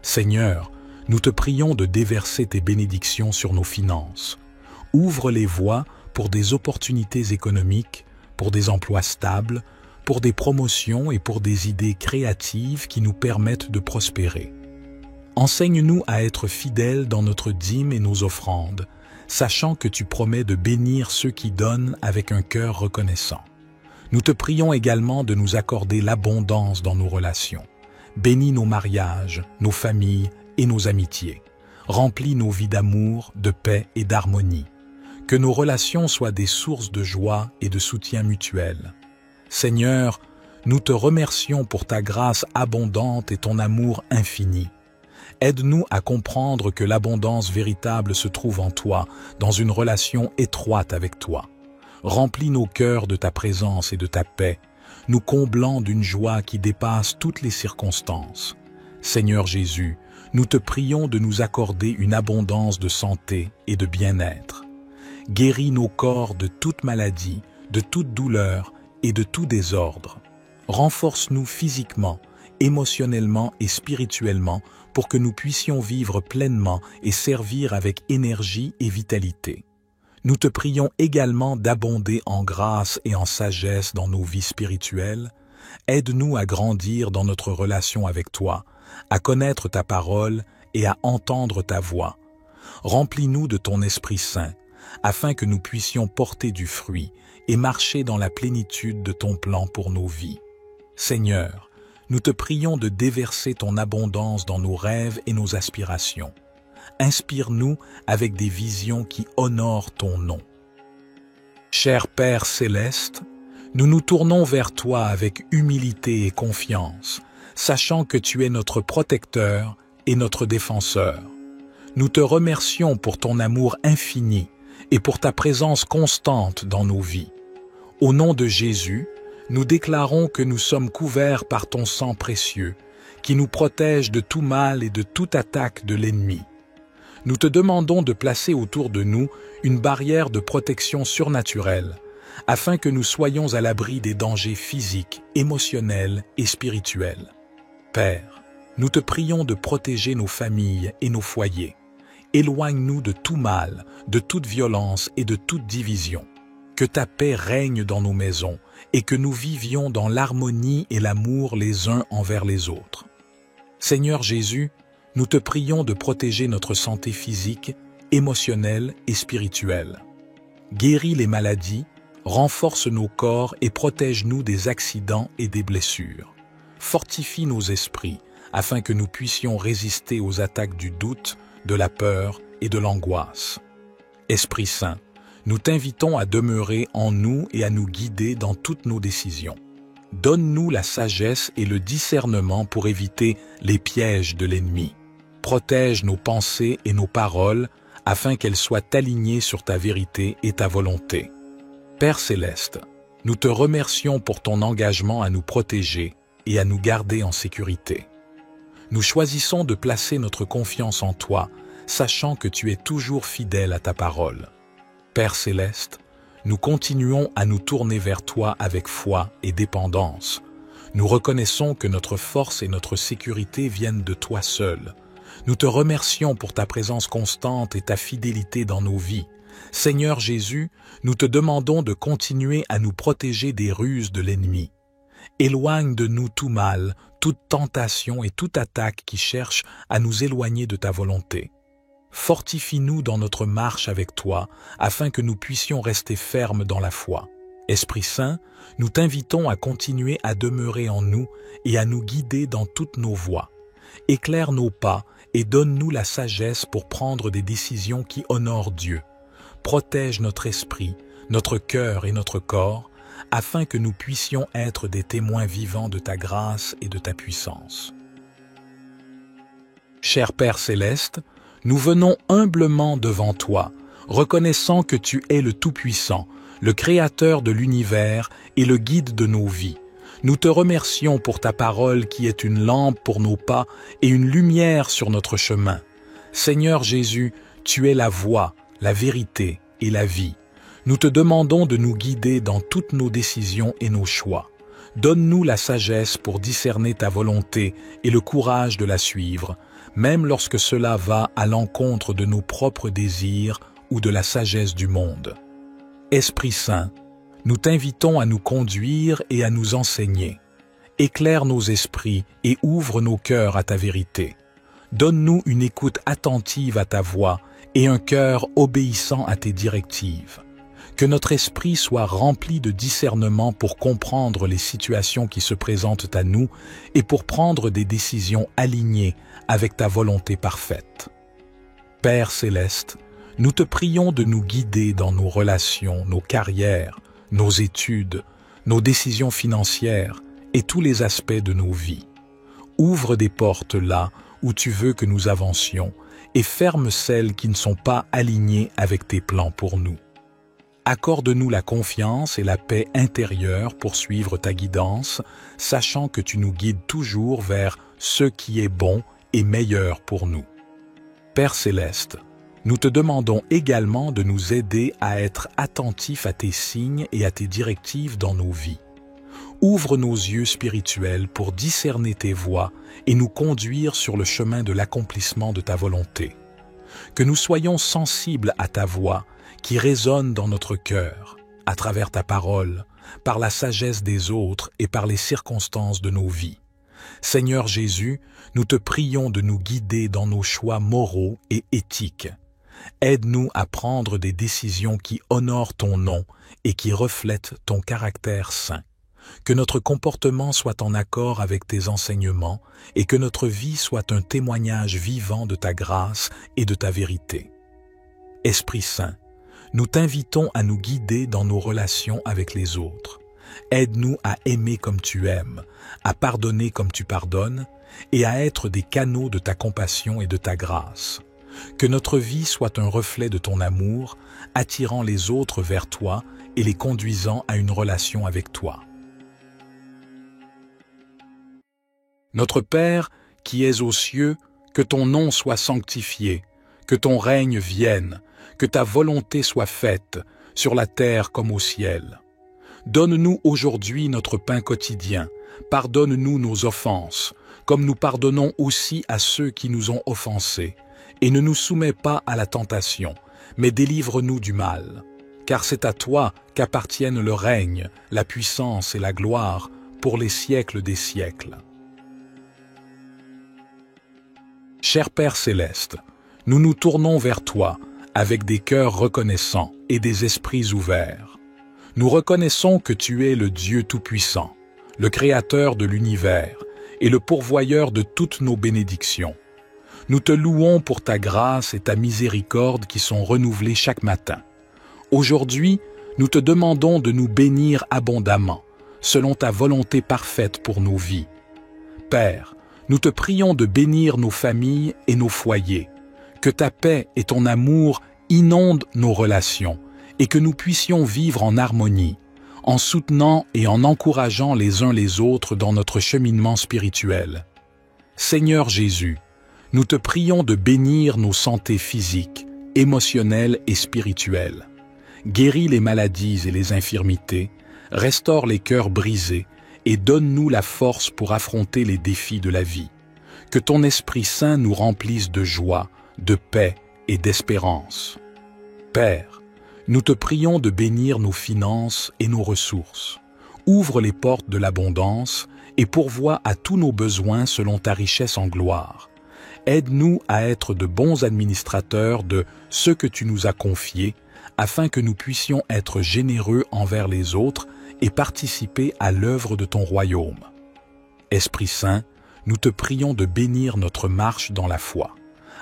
Seigneur, nous te prions de déverser tes bénédictions sur nos finances. Ouvre les voies pour des opportunités économiques, pour des emplois stables, pour des promotions et pour des idées créatives qui nous permettent de prospérer. Enseigne-nous à être fidèles dans notre dîme et nos offrandes, sachant que tu promets de bénir ceux qui donnent avec un cœur reconnaissant. Nous te prions également de nous accorder l'abondance dans nos relations. Bénis nos mariages, nos familles et nos amitiés. Remplis nos vies d'amour, de paix et d'harmonie. Que nos relations soient des sources de joie et de soutien mutuel. Seigneur, nous te remercions pour ta grâce abondante et ton amour infini. Aide-nous à comprendre que l'abondance véritable se trouve en toi, dans une relation étroite avec toi. Remplis nos cœurs de ta présence et de ta paix, nous comblant d'une joie qui dépasse toutes les circonstances. Seigneur Jésus, nous te prions de nous accorder une abondance de santé et de bien-être. Guéris nos corps de toute maladie, de toute douleur et de tout désordre. Renforce-nous physiquement, émotionnellement et spirituellement pour que nous puissions vivre pleinement et servir avec énergie et vitalité. Nous te prions également d'abonder en grâce et en sagesse dans nos vies spirituelles. Aide-nous à grandir dans notre relation avec toi, à connaître ta parole et à entendre ta voix. Remplis-nous de ton Esprit Saint, afin que nous puissions porter du fruit et marcher dans la plénitude de ton plan pour nos vies. Seigneur, nous te prions de déverser ton abondance dans nos rêves et nos aspirations. Inspire-nous avec des visions qui honorent ton nom. Cher Père céleste, nous nous tournons vers toi avec humilité et confiance, sachant que tu es notre protecteur et notre défenseur. Nous te remercions pour ton amour infini et pour ta présence constante dans nos vies. Au nom de Jésus, nous déclarons que nous sommes couverts par ton sang précieux, qui nous protège de tout mal et de toute attaque de l'ennemi. nous te demandons de placer autour de nous une barrière de protection surnaturelle, afin que nous soyons à l'abri des dangers physiques, émotionnels et spirituels. Père, nous te prions de protéger nos familles et nos foyers. Éloigne-nous de tout mal, de toute violence et de toute division. Que ta paix règne dans nos maisons et que nous vivions dans l'harmonie et l'amour les uns envers les autres. Seigneur Jésus, nous te prions de protéger notre santé physique, émotionnelle et spirituelle. Guéris les maladies, renforce nos corps et protège-nous des accidents et des blessures. Fortifie nos esprits afin que nous puissions résister aux attaques du doute, de la peur et de l'angoisse. Esprit Saint, nous t'invitons à demeurer en nous et à nous guider dans toutes nos décisions. Donne-nous la sagesse et le discernement pour éviter les pièges de l'ennemi. Protège nos pensées et nos paroles afin qu'elles soient alignées sur ta vérité et ta volonté. Père Céleste, nous te remercions pour ton engagement à nous protéger et à nous garder en sécurité. Nous choisissons de placer notre confiance en toi, sachant que tu es toujours fidèle à ta parole. Père Céleste, nous continuons à nous tourner vers toi avec foi et dépendance. Nous reconnaissons que notre force et notre sécurité viennent de toi seul. Nous te remercions pour ta présence constante et ta fidélité dans nos vies. Seigneur Jésus, nous te demandons de continuer à nous protéger des ruses de l'ennemi. Éloigne de nous tout mal, toute tentation et toute attaque qui cherche à nous éloigner de ta volonté. Fortifie-nous dans notre marche avec toi, afin que nous puissions rester fermes dans la foi. Esprit Saint, nous t'invitons à continuer à demeurer en nous et à nous guider dans toutes nos voies. Éclaire nos pas et donne-nous la sagesse pour prendre des décisions qui honorent Dieu. Protège notre esprit, notre cœur et notre corps, afin que nous puissions être des témoins vivants de ta grâce et de ta puissance. Cher Père Céleste, nous venons humblement devant toi, reconnaissant que tu es le Tout-Puissant, le Créateur de l'univers et le guide de nos vies. Nous te remercions pour ta parole qui est une lampe pour nos pas et une lumière sur notre chemin. Seigneur Jésus, tu es la voie, la vérité et la vie. Nous te demandons de nous guider dans toutes nos décisions et nos choix. Donne-nous la sagesse pour discerner ta volonté et le courage de la suivre, même lorsque cela va à l'encontre de nos propres désirs ou de la sagesse du monde. Esprit Saint, nous t'invitons à nous conduire et à nous enseigner. Éclaire nos esprits et ouvre nos cœurs à ta vérité. Donne-nous une écoute attentive à ta voix et un cœur obéissant à tes directives. Que notre esprit soit rempli de discernement pour comprendre les situations qui se présentent à nous et pour prendre des décisions alignées avec ta volonté parfaite. Père Céleste, nous te prions de nous guider dans nos relations, nos carrières, nos études, nos décisions financières et tous les aspects de nos vies. Ouvre des portes là où tu veux que nous avancions et ferme celles qui ne sont pas alignées avec tes plans pour nous. Accorde-nous la confiance et la paix intérieure pour suivre ta guidance, sachant que tu nous guides toujours vers ce qui est bon et meilleur pour nous. Père Céleste, nous te demandons également de nous aider à être attentifs à tes signes et à tes directives dans nos vies. Ouvre nos yeux spirituels pour discerner tes voies et nous conduire sur le chemin de l'accomplissement de ta volonté. Que nous soyons sensibles à ta voix qui résonne dans notre cœur, à travers ta parole, par la sagesse des autres et par les circonstances de nos vies. Seigneur Jésus, nous te prions de nous guider dans nos choix moraux et éthiques. Aide-nous à prendre des décisions qui honorent ton nom et qui reflètent ton caractère saint. Que notre comportement soit en accord avec tes enseignements et que notre vie soit un témoignage vivant de ta grâce et de ta vérité. Esprit Saint, nous t'invitons à nous guider dans nos relations avec les autres. Aide-nous à aimer comme tu aimes, à pardonner comme tu pardonnes et à être des canaux de ta compassion et de ta grâce. Que notre vie soit un reflet de ton amour, attirant les autres vers toi et les conduisant à une relation avec toi. Notre Père, qui es aux cieux, que ton nom soit sanctifié, Que ton règne vienne, que ta volonté soit faite, sur la terre comme au ciel. Donne-nous aujourd'hui notre pain quotidien, pardonne-nous nos offenses, comme nous pardonnons aussi à ceux qui nous ont offensés, et ne nous soumets pas à la tentation, mais délivre-nous du mal. Car c'est à toi qu'appartiennent le règne, la puissance et la gloire, pour les siècles des siècles. Cher Père céleste, nous nous tournons vers toi avec des cœurs reconnaissants et des esprits ouverts. Nous reconnaissons que tu es le Dieu Tout-Puissant, le Créateur de l'univers et le pourvoyeur de toutes nos bénédictions. Nous te louons pour ta grâce et ta miséricorde qui sont renouvelées chaque matin. Aujourd'hui, nous te demandons de nous bénir abondamment, selon ta volonté parfaite pour nos vies. Père, nous te prions de bénir nos familles et nos foyers, que ta paix et ton amour inondent nos relations et que nous puissions vivre en harmonie, en soutenant et en encourageant les uns les autres dans notre cheminement spirituel. Seigneur Jésus, nous te prions de bénir nos santé physiques, émotionnelles et spirituelles. Guéris les maladies et les infirmités, restaure les cœurs brisés et donne-nous la force pour affronter les défis de la vie. Que ton Esprit Saint nous remplisse de joie, de paix et d'espérance. Père, nous te prions de bénir nos finances et nos ressources. Ouvre les portes de l'abondance et pourvois à tous nos besoins selon ta richesse en gloire. Aide-nous à être de bons administrateurs de ce que tu nous as confié, afin que nous puissions être généreux envers les autres et participer à l'œuvre de ton royaume. Esprit Saint, nous te prions de bénir notre marche dans la foi.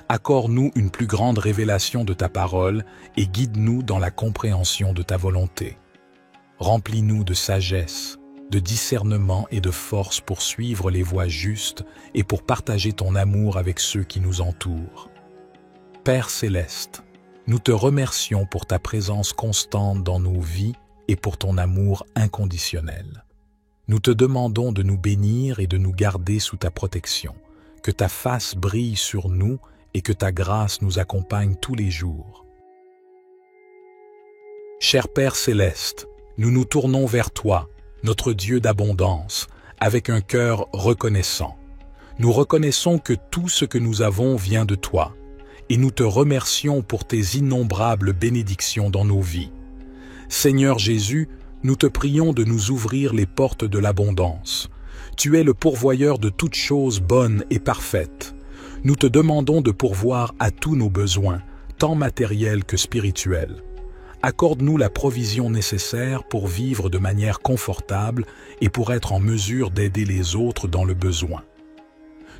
Accorde-nous une plus grande révélation de ta parole et guide-nous dans la compréhension de ta volonté. Remplis-nous de sagesse, de discernement et de force pour suivre les voies justes et pour partager ton amour avec ceux qui nous entourent. Père céleste, nous te remercions pour ta présence constante dans nos vies et pour ton amour inconditionnel. Nous te demandons de nous bénir et de nous garder sous ta protection, que ta face brille sur nous et que ta grâce nous accompagne tous les jours. Cher Père céleste, nous nous tournons vers toi, notre Dieu d'abondance, avec un cœur reconnaissant. Nous reconnaissons que tout ce que nous avons vient de toi, et nous te remercions pour tes innombrables bénédictions dans nos vies. Seigneur Jésus, nous te prions de nous ouvrir les portes de l'abondance. Tu es le pourvoyeur de toutes choses bonnes et parfaites. Nous te demandons de pourvoir à tous nos besoins, tant matériels que spirituels. Accorde-nous la provision nécessaire pour vivre de manière confortable et pour être en mesure d'aider les autres dans le besoin.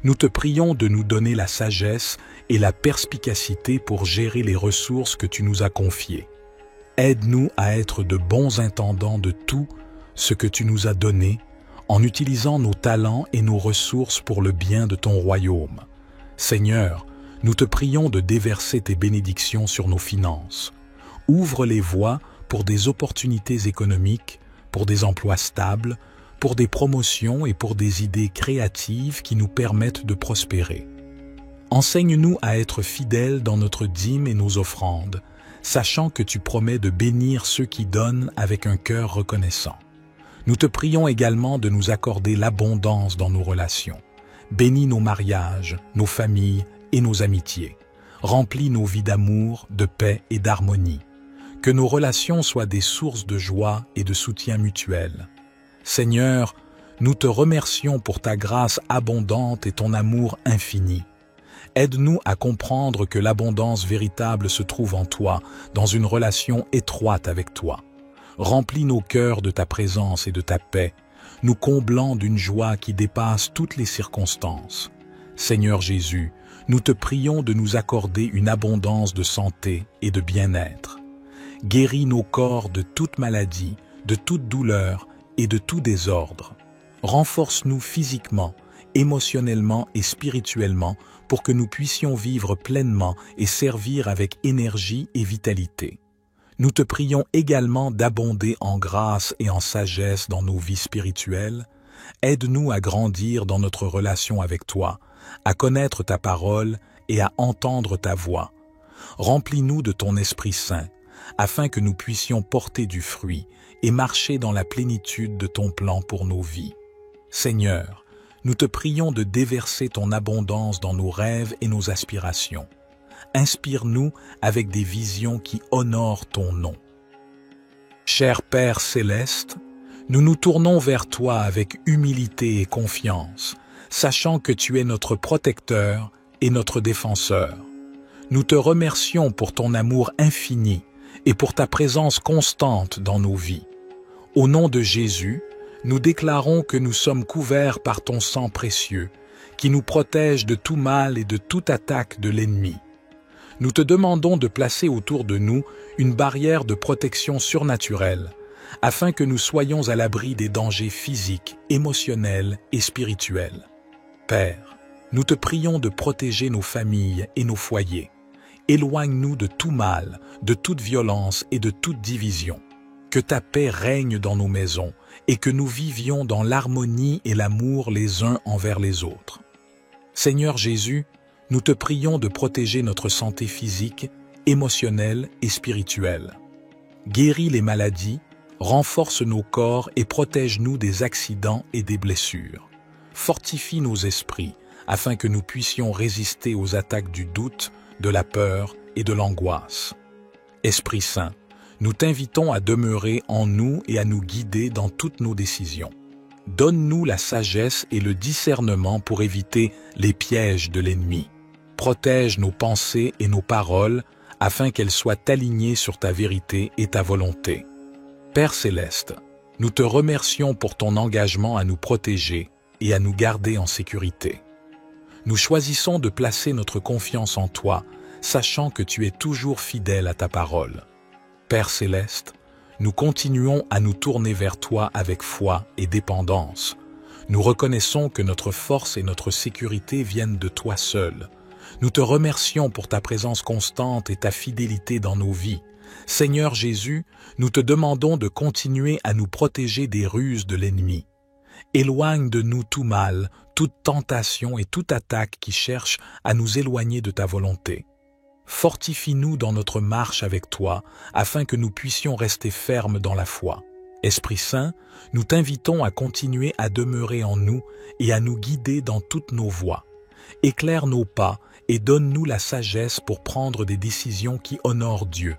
Nous te prions de nous donner la sagesse et la perspicacité pour gérer les ressources que tu nous as confiées. Aide-nous à être de bons intendants de tout ce que tu nous as donné, en utilisant nos talents et nos ressources pour le bien de ton royaume. Seigneur, nous te prions de déverser tes bénédictions sur nos finances. Ouvre les voies pour des opportunités économiques, pour des emplois stables, pour des promotions et pour des idées créatives qui nous permettent de prospérer. Enseigne-nous à être fidèles dans notre dîme et nos offrandes, sachant que tu promets de bénir ceux qui donnent avec un cœur reconnaissant. Nous te prions également de nous accorder l'abondance dans nos relations. Bénis nos mariages, nos familles et nos amitiés. Remplis nos vies d'amour, de paix et d'harmonie. Que nos relations soient des sources de joie et de soutien mutuel. Seigneur, nous te remercions pour ta grâce abondante et ton amour infini. Aide-nous à comprendre que l'abondance véritable se trouve en toi, dans une relation étroite avec toi. Remplis nos cœurs de ta présence et de ta paix, nous comblant d'une joie qui dépasse toutes les circonstances. Seigneur Jésus, nous te prions de nous accorder une abondance de santé et de bien-être. Guéris nos corps de toute maladie, de toute douleur et de tout désordre. Renforce-nous physiquement, émotionnellement et spirituellement pour que nous puissions vivre pleinement et servir avec énergie et vitalité. Nous te prions également d'abonder en grâce et en sagesse dans nos vies spirituelles. Aide-nous à grandir dans notre relation avec toi, à connaître ta parole et à entendre ta voix. Remplis-nous de ton Esprit Saint, afin que nous puissions porter du fruit et marcher dans la plénitude de ton plan pour nos vies. Seigneur, nous te prions de déverser ton abondance dans nos rêves et nos aspirations. Inspire-nous avec des visions qui honorent ton nom. Cher Père céleste, nous nous tournons vers toi avec humilité et confiance, sachant que tu es notre protecteur et notre défenseur. Nous te remercions pour ton amour infini et pour ta présence constante dans nos vies. Au nom de Jésus, nous déclarons que nous sommes couverts par ton sang précieux, qui nous protège de tout mal et de toute attaque de l'ennemi. Nous te demandons de placer autour de nous une barrière de protection surnaturelle, afin que nous soyons à l'abri des dangers physiques, émotionnels et spirituels. Père, nous te prions de protéger nos familles et nos foyers. Éloigne-nous de tout mal, de toute violence et de toute division. Que ta paix règne dans nos maisons et que nous vivions dans l'harmonie et l'amour les uns envers les autres. Seigneur Jésus, nous te prions de protéger notre santé physique, émotionnelle et spirituelle. Guéris les maladies, renforce nos corps et protège-nous des accidents et des blessures. Fortifie nos esprits afin que nous puissions résister aux attaques du doute, de la peur et de l'angoisse. Esprit Saint, nous t'invitons à demeurer en nous et à nous guider dans toutes nos décisions. Donne-nous la sagesse et le discernement pour éviter les pièges de l'ennemi. Protège nos pensées et nos paroles afin qu'elles soient alignées sur ta vérité et ta volonté. Père céleste, nous te remercions pour ton engagement à nous protéger et à nous garder en sécurité. Nous choisissons de placer notre confiance en toi, sachant que tu es toujours fidèle à ta parole. Père céleste, nous continuons à nous tourner vers toi avec foi et dépendance. Nous reconnaissons que notre force et notre sécurité viennent de toi seul. Nous te remercions pour ta présence constante et ta fidélité dans nos vies. Seigneur Jésus, nous te demandons de continuer à nous protéger des ruses de l'ennemi. Éloigne de nous tout mal, toute tentation et toute attaque qui cherche à nous éloigner de ta volonté. Fortifie-nous dans notre marche avec toi, afin que nous puissions rester fermes dans la foi. Esprit Saint, nous t'invitons à continuer à demeurer en nous et à nous guider dans toutes nos voies. Éclaire nos pas et donne-nous la sagesse pour prendre des décisions qui honorent Dieu.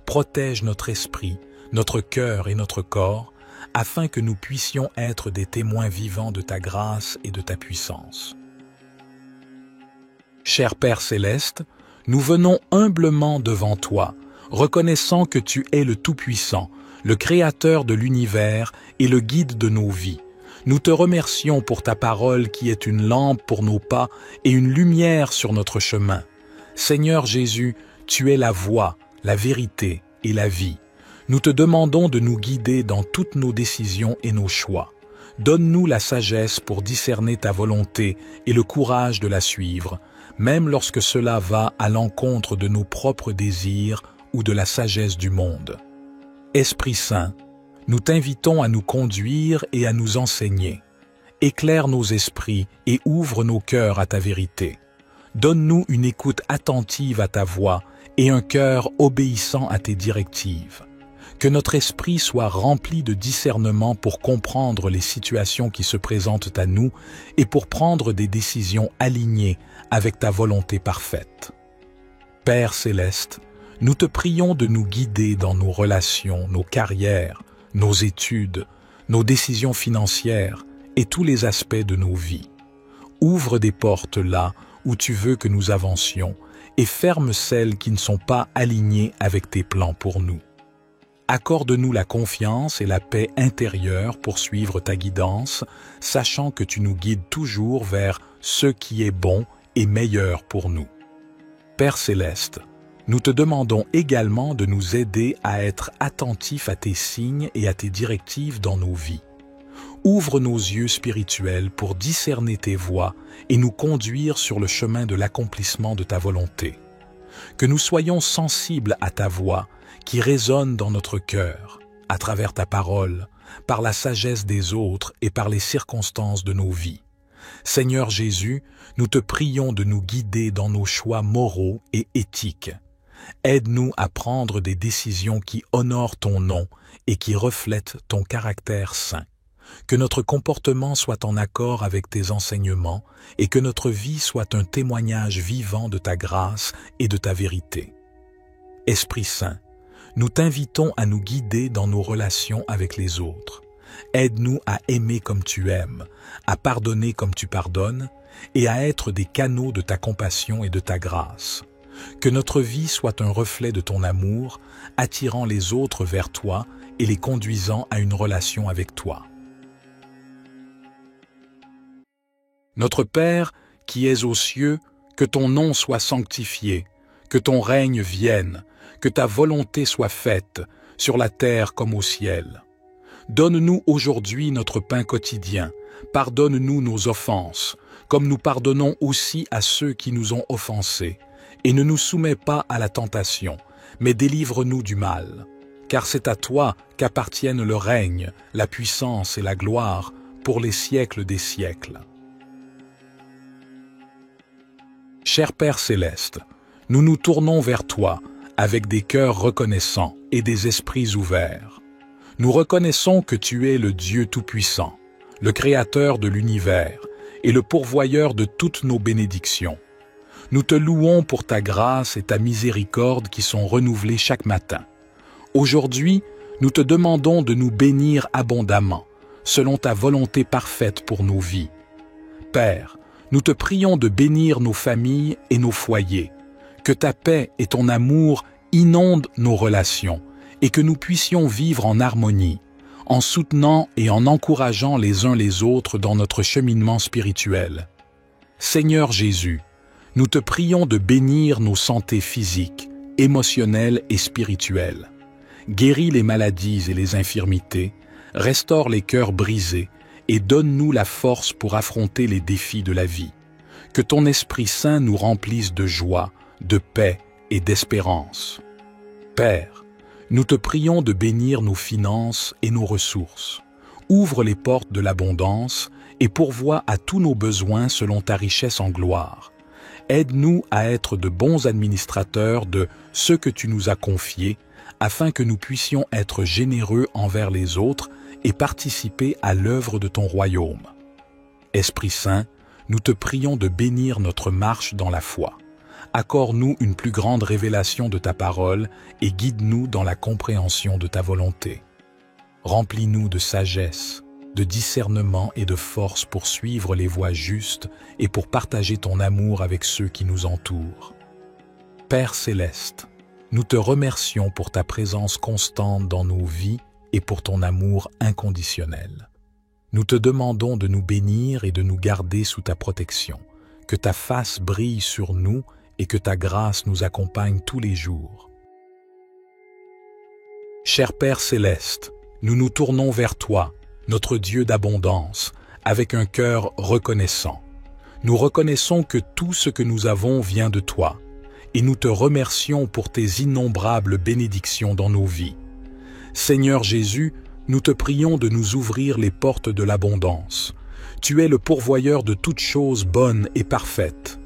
Protège notre esprit, notre cœur et notre corps, afin que nous puissions être des témoins vivants de ta grâce et de ta puissance. Cher Père céleste, nous venons humblement devant toi, reconnaissant que tu es le Tout-Puissant, le Créateur de l'univers et le guide de nos vies. Nous te remercions pour ta parole qui est une lampe pour nos pas et une lumière sur notre chemin. Seigneur Jésus, tu es la voie, la vérité et la vie. Nous te demandons de nous guider dans toutes nos décisions et nos choix. Donne-nous la sagesse pour discerner ta volonté et le courage de la suivre, même lorsque cela va à l'encontre de nos propres désirs ou de la sagesse du monde. Esprit Saint, nous t'invitons à nous conduire et à nous enseigner. Éclaire nos esprits et ouvre nos cœurs à ta vérité. Donne-nous une écoute attentive à ta voix et un cœur obéissant à tes directives. Que notre esprit soit rempli de discernement pour comprendre les situations qui se présentent à nous et pour prendre des décisions alignées avec ta volonté parfaite. Père céleste, nous te prions de nous guider dans nos relations, nos carrières, nos études, nos décisions financières et tous les aspects de nos vies. Ouvre des portes là où tu veux que nous avancions et ferme celles qui ne sont pas alignées avec tes plans pour nous. Accorde-nous la confiance et la paix intérieure pour suivre ta guidance, sachant que tu nous guides toujours vers ce qui est bon et meilleur pour nous. Père céleste, nous te demandons également de nous aider à être attentifs à tes signes et à tes directives dans nos vies. Ouvre nos yeux spirituels pour discerner tes voies et nous conduire sur le chemin de l'accomplissement de ta volonté. Que nous soyons sensibles à ta voix qui résonne dans notre cœur, à travers ta parole, par la sagesse des autres et par les circonstances de nos vies. Seigneur Jésus, nous te prions de nous guider dans nos choix moraux et éthiques. Aide-nous à prendre des décisions qui honorent ton nom et qui reflètent ton caractère saint. Que notre comportement soit en accord avec tes enseignements et que notre vie soit un témoignage vivant de ta grâce et de ta vérité. Esprit Saint, nous t'invitons à nous guider dans nos relations avec les autres. Aide-nous à aimer comme tu aimes, à pardonner comme tu pardonnes et à être des canaux de ta compassion et de ta grâce. Que notre vie soit un reflet de ton amour, attirant les autres vers toi et les conduisant à une relation avec toi. Notre Père, qui es aux cieux, que ton nom soit sanctifié, que ton règne vienne, que ta volonté soit faite, sur la terre comme au ciel. Donne-nous aujourd'hui notre pain quotidien, pardonne-nous nos offenses, comme nous pardonnons aussi à ceux qui nous ont offensés, et ne nous soumets pas à la tentation, mais délivre-nous du mal. Car c'est à toi qu'appartiennent le règne, la puissance et la gloire pour les siècles des siècles. Cher Père céleste, nous nous tournons vers toi avec des cœurs reconnaissants et des esprits ouverts. Nous reconnaissons que tu es le Dieu Tout-Puissant, le Créateur de l'univers et le pourvoyeur de toutes nos bénédictions. Nous te louons pour ta grâce et ta miséricorde qui sont renouvelées chaque matin. Aujourd'hui, nous te demandons de nous bénir abondamment, selon ta volonté parfaite pour nos vies. Père, nous te prions de bénir nos familles et nos foyers, que ta paix et ton amour inondent nos relations et que nous puissions vivre en harmonie, en soutenant et en encourageant les uns les autres dans notre cheminement spirituel. Seigneur Jésus, nous te prions de bénir nos santés physiques, émotionnelles et spirituelles. Guéris les maladies et les infirmités, restaure les cœurs brisés et donne-nous la force pour affronter les défis de la vie. Que ton Esprit Saint nous remplisse de joie, de paix et d'espérance. Père, nous te prions de bénir nos finances et nos ressources. Ouvre les portes de l'abondance et pourvois à tous nos besoins selon ta richesse en gloire. Aide-nous à être de bons administrateurs de ce que tu nous as confié, afin que nous puissions être généreux envers les autres et participer à l'œuvre de ton royaume. Esprit Saint, nous te prions de bénir notre marche dans la foi. Accorde-nous une plus grande révélation de ta parole et guide-nous dans la compréhension de ta volonté. Remplis-nous de sagesse, de discernement et de force pour suivre les voies justes et pour partager ton amour avec ceux qui nous entourent. Père céleste, nous te remercions pour ta présence constante dans nos vies et pour ton amour inconditionnel. Nous te demandons de nous bénir et de nous garder sous ta protection, que ta face brille sur nous et que ta grâce nous accompagne tous les jours. Cher Père céleste, nous nous tournons vers toi, notre Dieu d'abondance, avec un cœur reconnaissant. Nous reconnaissons que tout ce que nous avons vient de toi, et nous te remercions pour tes innombrables bénédictions dans nos vies. Seigneur Jésus, nous te prions de nous ouvrir les portes de l'abondance. Tu es le pourvoyeur de toutes choses bonnes et parfaites.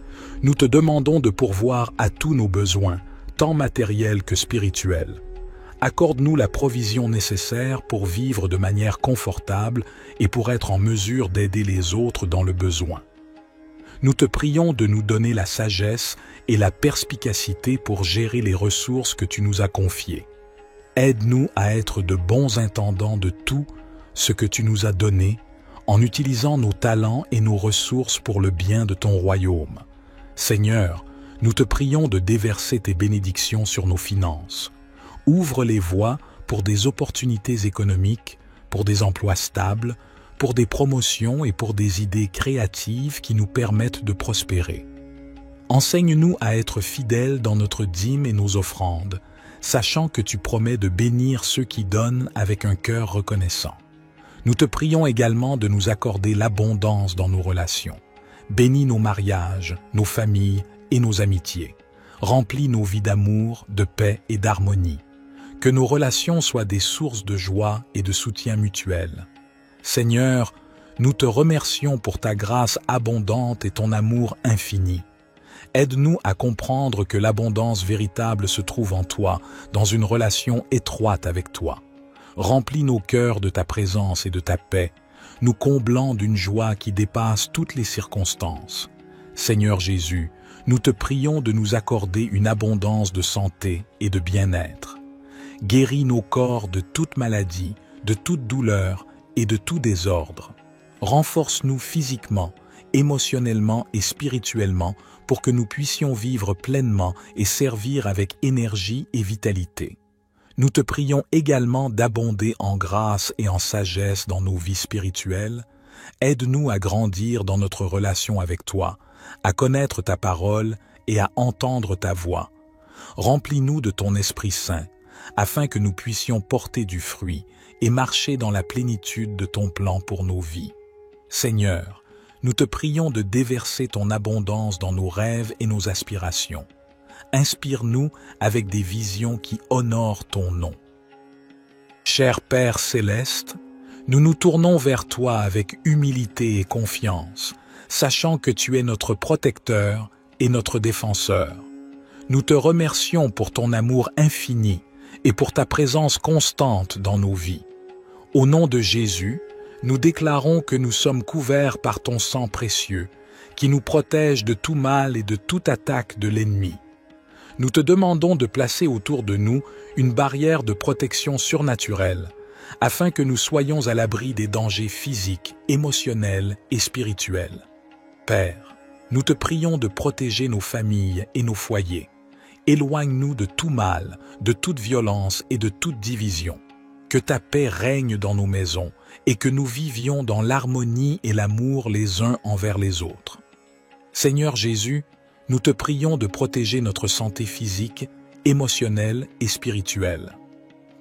Nous te demandons de pourvoir à tous nos besoins, tant matériels que spirituels. Accorde-nous la provision nécessaire pour vivre de manière confortable et pour être en mesure d'aider les autres dans le besoin. Nous te prions de nous donner la sagesse et la perspicacité pour gérer les ressources que tu nous as confiées. Aide-nous à être de bons intendants de tout ce que tu nous as donné, en utilisant nos talents et nos ressources pour le bien de ton royaume. Seigneur, nous te prions de déverser tes bénédictions sur nos finances. Ouvre les voies pour des opportunités économiques, pour des emplois stables, pour des promotions et pour des idées créatives qui nous permettent de prospérer. Enseigne-nous à être fidèles dans notre dîme et nos offrandes, sachant que tu promets de bénir ceux qui donnent avec un cœur reconnaissant. Nous te prions également de nous accorder l'abondance dans nos relations. Bénis nos mariages, nos familles et nos amitiés. Remplis nos vies d'amour, de paix et d'harmonie. Que nos relations soient des sources de joie et de soutien mutuel. Seigneur, nous te remercions pour ta grâce abondante et ton amour infini. Aide-nous à comprendre que l'abondance véritable se trouve en toi, dans une relation étroite avec toi. Remplis nos cœurs de ta présence et de ta paix, nous comblant d'une joie qui dépasse toutes les circonstances. Seigneur Jésus, nous te prions de nous accorder une abondance de santé et de bien-être. Guéris nos corps de toute maladie, de toute douleur et de tout désordre. Renforce-nous physiquement, émotionnellement et spirituellement pour que nous puissions vivre pleinement et servir avec énergie et vitalité. Nous te prions également d'abonder en grâce et en sagesse dans nos vies spirituelles. Aide-nous à grandir dans notre relation avec toi, à connaître ta parole et à entendre ta voix. Remplis-nous de ton Esprit Saint, afin que nous puissions porter du fruit et marcher dans la plénitude de ton plan pour nos vies. Seigneur, nous te prions de déverser ton abondance dans nos rêves et nos aspirations. Inspire-nous avec des visions qui honorent ton nom. Cher Père céleste, nous nous tournons vers toi avec humilité et confiance, sachant que tu es notre protecteur et notre défenseur. Nous te remercions pour ton amour infini et pour ta présence constante dans nos vies. Au nom de Jésus, nous déclarons que nous sommes couverts par ton sang précieux, qui nous protège de tout mal et de toute attaque de l'ennemi. Nous te demandons de placer autour de nous une barrière de protection surnaturelle, afin que nous soyons à l'abri des dangers physiques, émotionnels et spirituels. Père, nous te prions de protéger nos familles et nos foyers. Éloigne-nous de tout mal, de toute violence et de toute division. Que ta paix règne dans nos maisons et que nous vivions dans l'harmonie et l'amour les uns envers les autres. Seigneur Jésus, nous te prions de protéger notre santé physique, émotionnelle et spirituelle.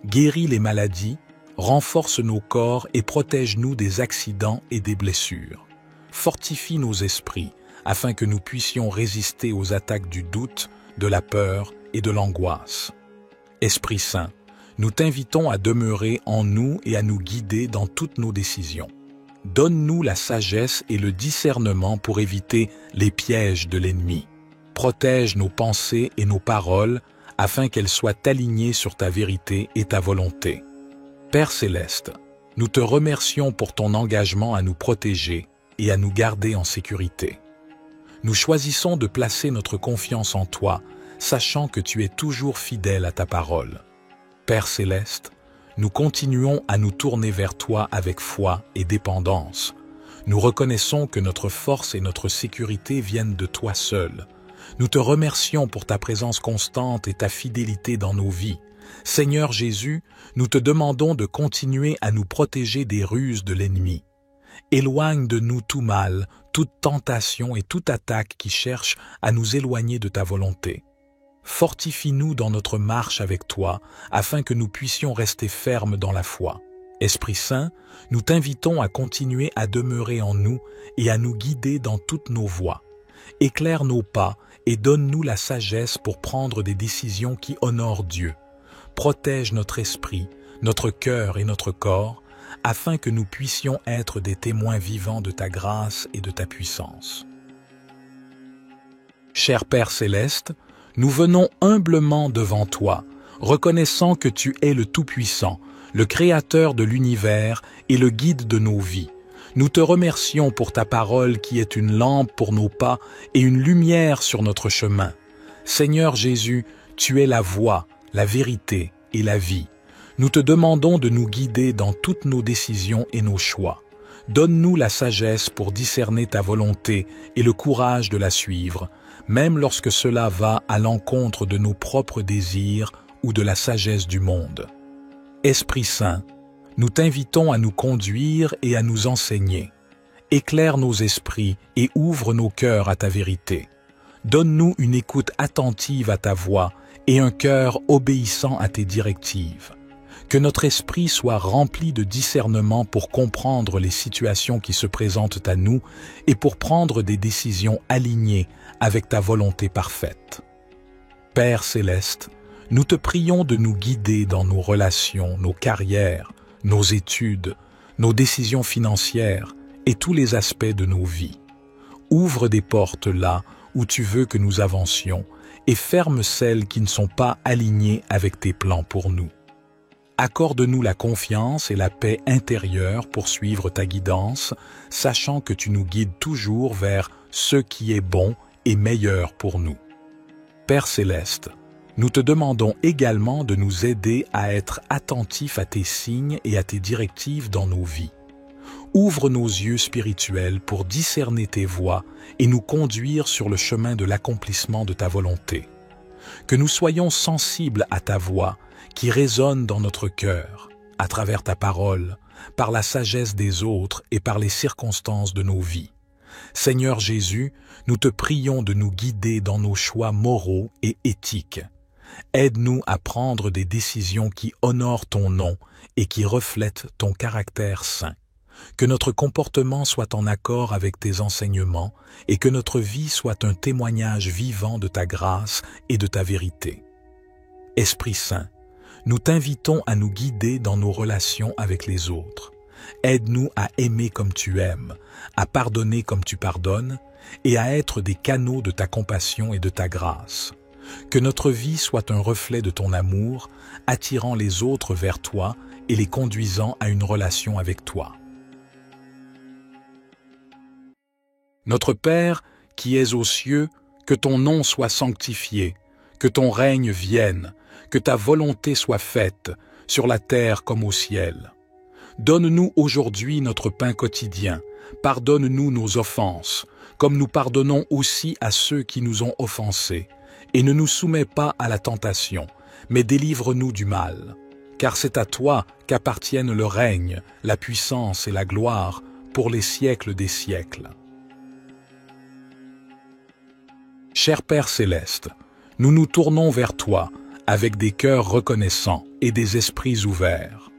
Guéris les maladies, renforce nos corps et protège-nous des accidents et des blessures. Fortifie nos esprits afin que nous puissions résister aux attaques du doute, de la peur et de l'angoisse. Esprit Saint, nous t'invitons à demeurer en nous et à nous guider dans toutes nos décisions. Donne-nous la sagesse et le discernement pour éviter les pièges de l'ennemi. Protège nos pensées et nos paroles afin qu'elles soient alignées sur ta vérité et ta volonté. Père céleste, nous te remercions pour ton engagement à nous protéger et à nous garder en sécurité. Nous choisissons de placer notre confiance en toi, sachant que tu es toujours fidèle à ta parole. Père céleste, nous continuons à nous tourner vers toi avec foi et dépendance. Nous reconnaissons que notre force et notre sécurité viennent de toi seul. Nous te remercions pour ta présence constante et ta fidélité dans nos vies. Seigneur Jésus, nous te demandons de continuer à nous protéger des ruses de l'ennemi. Éloigne de nous tout mal, toute tentation et toute attaque qui cherche à nous éloigner de ta volonté. Fortifie-nous dans notre marche avec toi, afin que nous puissions rester fermes dans la foi. Esprit Saint, nous t'invitons à continuer à demeurer en nous et à nous guider dans toutes nos voies. Éclaire nos pas et donne-nous la sagesse pour prendre des décisions qui honorent Dieu. Protège notre esprit, notre cœur et notre corps, afin que nous puissions être des témoins vivants de ta grâce et de ta puissance. Cher Père céleste, nous venons humblement devant toi, reconnaissant que tu es le Tout-Puissant, le Créateur de l'univers et le guide de nos vies. Nous te remercions pour ta parole qui est une lampe pour nos pas et une lumière sur notre chemin. Seigneur Jésus, tu es la voie, la vérité et la vie. Nous te demandons de nous guider dans toutes nos décisions et nos choix. Donne-nous la sagesse pour discerner ta volonté et le courage de la suivre, même lorsque cela va à l'encontre de nos propres désirs ou de la sagesse du monde. Esprit Saint, nous t'invitons à nous conduire et à nous enseigner. Éclaire nos esprits et ouvre nos cœurs à ta vérité. Donne-nous une écoute attentive à ta voix et un cœur obéissant à tes directives. Que notre esprit soit rempli de discernement pour comprendre les situations qui se présentent à nous et pour prendre des décisions alignées avec ta volonté parfaite. Père céleste, nous te prions de nous guider dans nos relations, nos carrières, nos études, nos décisions financières et tous les aspects de nos vies. Ouvre des portes là où tu veux que nous avancions et ferme celles qui ne sont pas alignées avec tes plans pour nous. Accorde-nous la confiance et la paix intérieure pour suivre ta guidance, sachant que tu nous guides toujours vers ce qui est bon et meilleur pour nous. Père céleste, nous te demandons également de nous aider à être attentifs à tes signes et à tes directives dans nos vies. Ouvre nos yeux spirituels pour discerner tes voies et nous conduire sur le chemin de l'accomplissement de ta volonté. Que nous soyons sensibles à ta voix qui résonne dans notre cœur, à travers ta parole, par la sagesse des autres et par les circonstances de nos vies. Seigneur Jésus, nous te prions de nous guider dans nos choix moraux et éthiques. Aide-nous à prendre des décisions qui honorent ton nom et qui reflètent ton caractère saint. Que notre comportement soit en accord avec tes enseignements et que notre vie soit un témoignage vivant de ta grâce et de ta vérité. Esprit Saint, nous t'invitons à nous guider dans nos relations avec les autres. Aide-nous à aimer comme tu aimes, à pardonner comme tu pardonnes et à être des canaux de ta compassion et de ta grâce. Que notre vie soit un reflet de ton amour, attirant les autres vers toi et les conduisant à une relation avec toi. Notre Père, qui es aux cieux, que ton nom soit sanctifié, que ton règne vienne, que ta volonté soit faite, sur la terre comme au ciel. Donne-nous aujourd'hui notre pain quotidien, pardonne-nous nos offenses, comme nous pardonnons aussi à ceux qui nous ont offensés, et ne nous soumets pas à la tentation, mais délivre-nous du mal. Car c'est à toi qu'appartiennent le règne, la puissance et la gloire pour les siècles des siècles. Cher Père céleste, nous nous tournons vers toi avec des cœurs reconnaissants et des esprits ouverts.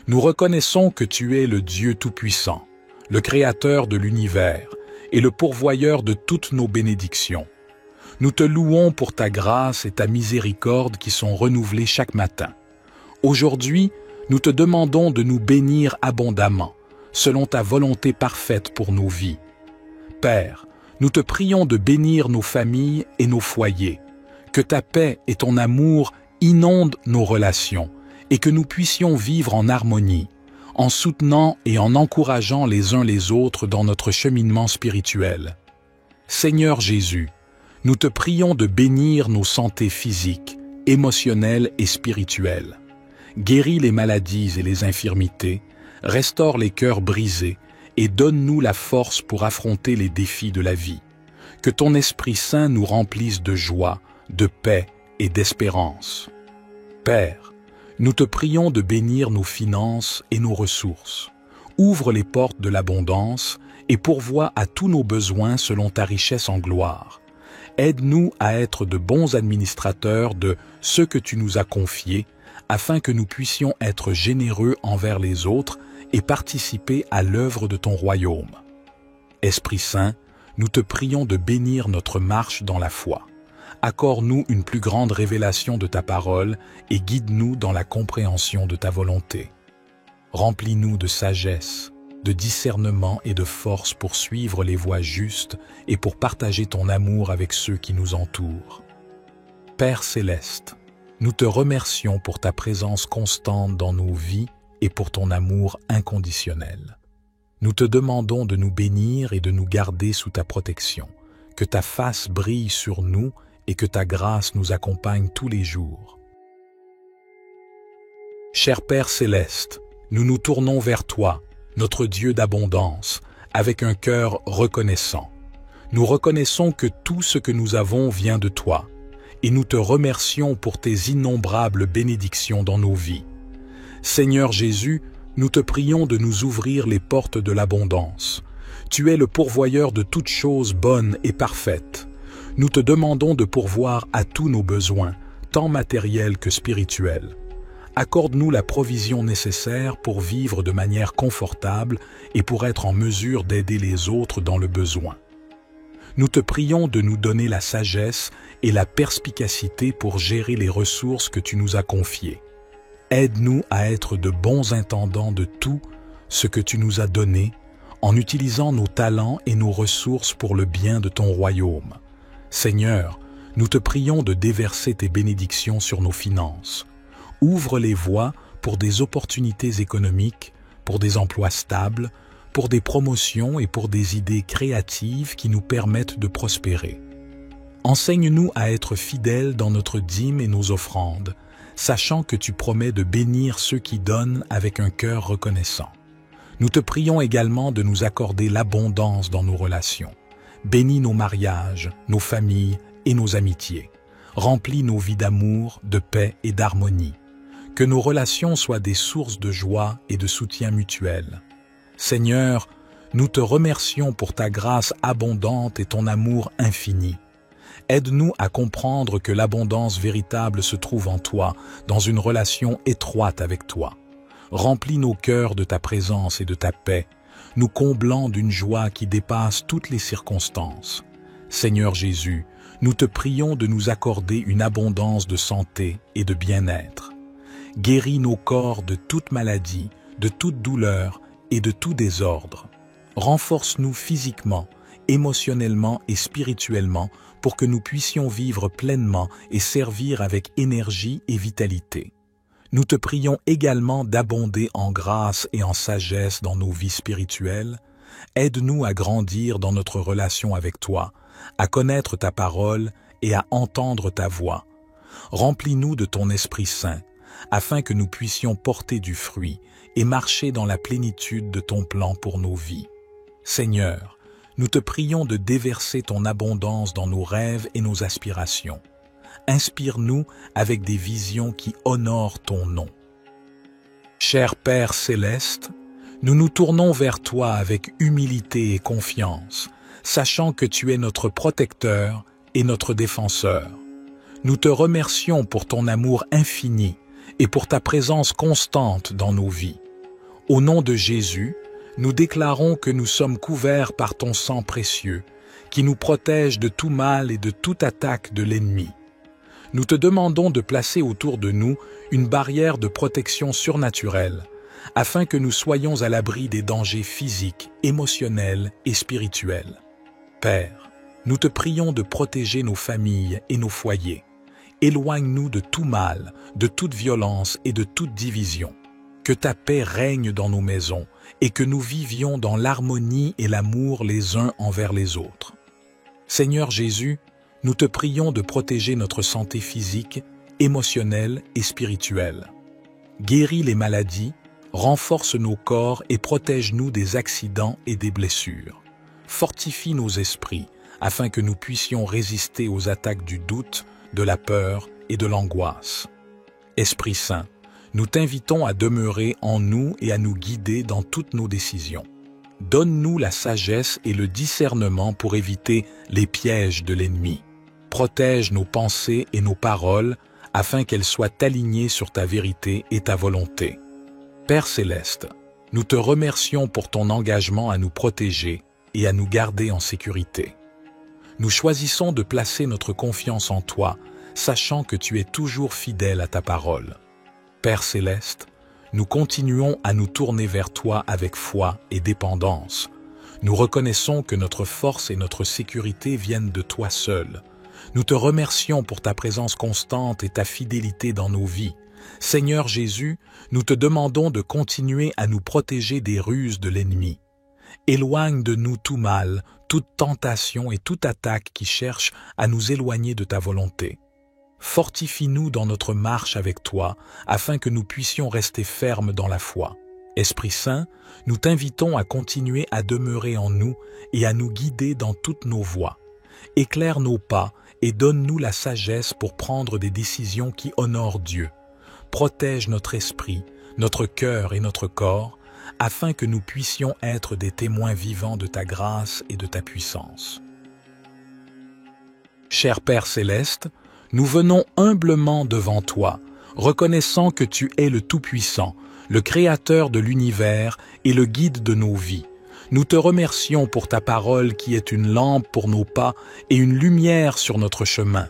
Nous reconnaissons que tu es le Dieu Tout-Puissant, le Créateur de l'univers et le pourvoyeur de toutes nos bénédictions. Nous te louons pour ta grâce et ta miséricorde qui sont renouvelées chaque matin. Aujourd'hui, nous te demandons de nous bénir abondamment, selon ta volonté parfaite pour nos vies. Père, nous te prions de bénir nos familles et nos foyers, que ta paix et ton amour inondent nos relations et que nous puissions vivre en harmonie, en soutenant et en encourageant les uns les autres dans notre cheminement spirituel. Seigneur Jésus, nous te prions de bénir nos santé physiques, émotionnelles et spirituelles. Guéris les maladies et les infirmités, restaure les cœurs brisés et donne-nous la force pour affronter les défis de la vie. Que ton Esprit Saint nous remplisse de joie, de paix et d'espérance. Père, nous te prions de bénir nos finances et nos ressources. Ouvre les portes de l'abondance et pourvois à tous nos besoins selon ta richesse en gloire. Aide-nous à être de bons administrateurs de ce que tu nous as confié, afin que nous puissions être généreux envers les autres et participer à l'œuvre de ton royaume. Esprit Saint, nous te prions de bénir notre marche dans la foi. Accorde-nous une plus grande révélation de ta parole et guide-nous dans la compréhension de ta volonté. Remplis-nous de sagesse, de discernement et de force pour suivre les voies justes et pour partager ton amour avec ceux qui nous entourent. Père céleste, nous te remercions pour ta présence constante dans nos vies et pour ton amour inconditionnel. Nous te demandons de nous bénir et de nous garder sous ta protection, que ta face brille sur nous et que ta grâce nous accompagne tous les jours. Cher Père céleste, nous nous tournons vers toi, notre Dieu d'abondance, avec un cœur reconnaissant. Nous reconnaissons que tout ce que nous avons vient de toi, et nous te remercions pour tes innombrables bénédictions dans nos vies. Seigneur Jésus, nous te prions de nous ouvrir les portes de l'abondance. Tu es le pourvoyeur de toutes choses bonnes et parfaites. Nous te demandons de pourvoir à tous nos besoins, tant matériels que spirituels. Accorde-nous la provision nécessaire pour vivre de manière confortable et pour être en mesure d'aider les autres dans le besoin. Nous te prions de nous donner la sagesse et la perspicacité pour gérer les ressources que tu nous as confiées. Aide-nous à être de bons intendants de tout ce que tu nous as donné en utilisant nos talents et nos ressources pour le bien de ton royaume. Seigneur, nous te prions de déverser tes bénédictions sur nos finances. Ouvre les voies pour des opportunités économiques, pour des emplois stables, pour des promotions et pour des idées créatives qui nous permettent de prospérer. Enseigne-nous à être fidèles dans notre dîme et nos offrandes, sachant que tu promets de bénir ceux qui donnent avec un cœur reconnaissant. Nous te prions également de nous accorder l'abondance dans nos relations. Bénis nos mariages, nos familles et nos amitiés. Remplis nos vies d'amour, de paix et d'harmonie. Que nos relations soient des sources de joie et de soutien mutuel. Seigneur, nous te remercions pour ta grâce abondante et ton amour infini. Aide-nous à comprendre que l'abondance véritable se trouve en toi, dans une relation étroite avec toi. Remplis nos cœurs de ta présence et de ta paix, nous comblant d'une joie qui dépasse toutes les circonstances. Seigneur Jésus, nous te prions de nous accorder une abondance de santé et de bien-être. Guéris nos corps de toute maladie, de toute douleur et de tout désordre. Renforce-nous physiquement, émotionnellement et spirituellement pour que nous puissions vivre pleinement et servir avec énergie et vitalité. Nous te prions également d'abonder en grâce et en sagesse dans nos vies spirituelles. Aide-nous à grandir dans notre relation avec toi, à connaître ta parole et à entendre ta voix. Remplis-nous de ton Esprit Saint, afin que nous puissions porter du fruit et marcher dans la plénitude de ton plan pour nos vies. Seigneur, nous te prions de déverser ton abondance dans nos rêves et nos aspirations. Inspire-nous avec des visions qui honorent ton nom. Cher Père céleste, nous nous tournons vers toi avec humilité et confiance, sachant que tu es notre protecteur et notre défenseur. Nous te remercions pour ton amour infini et pour ta présence constante dans nos vies. Au nom de Jésus, nous déclarons que nous sommes couverts par ton sang précieux, qui nous protège de tout mal et de toute attaque de l'ennemi. Nous te demandons de placer autour de nous une barrière de protection surnaturelle, afin que nous soyons à l'abri des dangers physiques, émotionnels et spirituels. Père, nous te prions de protéger nos familles et nos foyers. Éloigne-nous de tout mal, de toute violence et de toute division. Que ta paix règne dans nos maisons et que nous vivions dans l'harmonie et l'amour les uns envers les autres. Seigneur Jésus, nous te prions de protéger notre santé physique, émotionnelle et spirituelle. Guéris les maladies, renforce nos corps et protège-nous des accidents et des blessures. Fortifie nos esprits afin que nous puissions résister aux attaques du doute, de la peur et de l'angoisse. Esprit Saint, nous t'invitons à demeurer en nous et à nous guider dans toutes nos décisions. Donne-nous la sagesse et le discernement pour éviter les pièges de l'ennemi. Protège nos pensées et nos paroles afin qu'elles soient alignées sur ta vérité et ta volonté. Père céleste, nous te remercions pour ton engagement à nous protéger et à nous garder en sécurité. Nous choisissons de placer notre confiance en toi, sachant que tu es toujours fidèle à ta parole. Père céleste, nous continuons à nous tourner vers toi avec foi et dépendance. Nous reconnaissons que notre force et notre sécurité viennent de toi seul. Nous te remercions pour ta présence constante et ta fidélité dans nos vies. Seigneur Jésus, nous te demandons de continuer à nous protéger des ruses de l'ennemi. Éloigne de nous tout mal, toute tentation et toute attaque qui cherche à nous éloigner de ta volonté. Fortifie-nous dans notre marche avec toi, afin que nous puissions rester fermes dans la foi. Esprit Saint, nous t'invitons à continuer à demeurer en nous et à nous guider dans toutes nos voies. Éclaire nos pas et donne-nous la sagesse pour prendre des décisions qui honorent Dieu. Protège notre esprit, notre cœur et notre corps, afin que nous puissions être des témoins vivants de ta grâce et de ta puissance. Cher Père céleste, nous venons humblement devant toi, reconnaissant que tu es le Tout-Puissant, le Créateur de l'univers et le guide de nos vies. Nous te remercions pour ta parole qui est une lampe pour nos pas et une lumière sur notre chemin.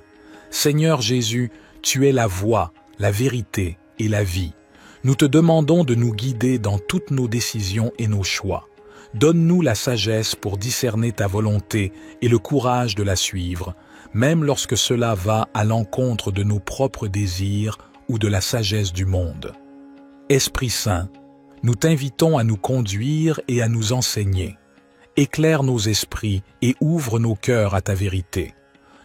Seigneur Jésus, tu es la voie, la vérité et la vie. Nous te demandons de nous guider dans toutes nos décisions et nos choix. Donne-nous la sagesse pour discerner ta volonté et le courage de la suivre, même lorsque cela va à l'encontre de nos propres désirs ou de la sagesse du monde. Esprit Saint, nous t'invitons à nous conduire et à nous enseigner. Éclaire nos esprits et ouvre nos cœurs à ta vérité.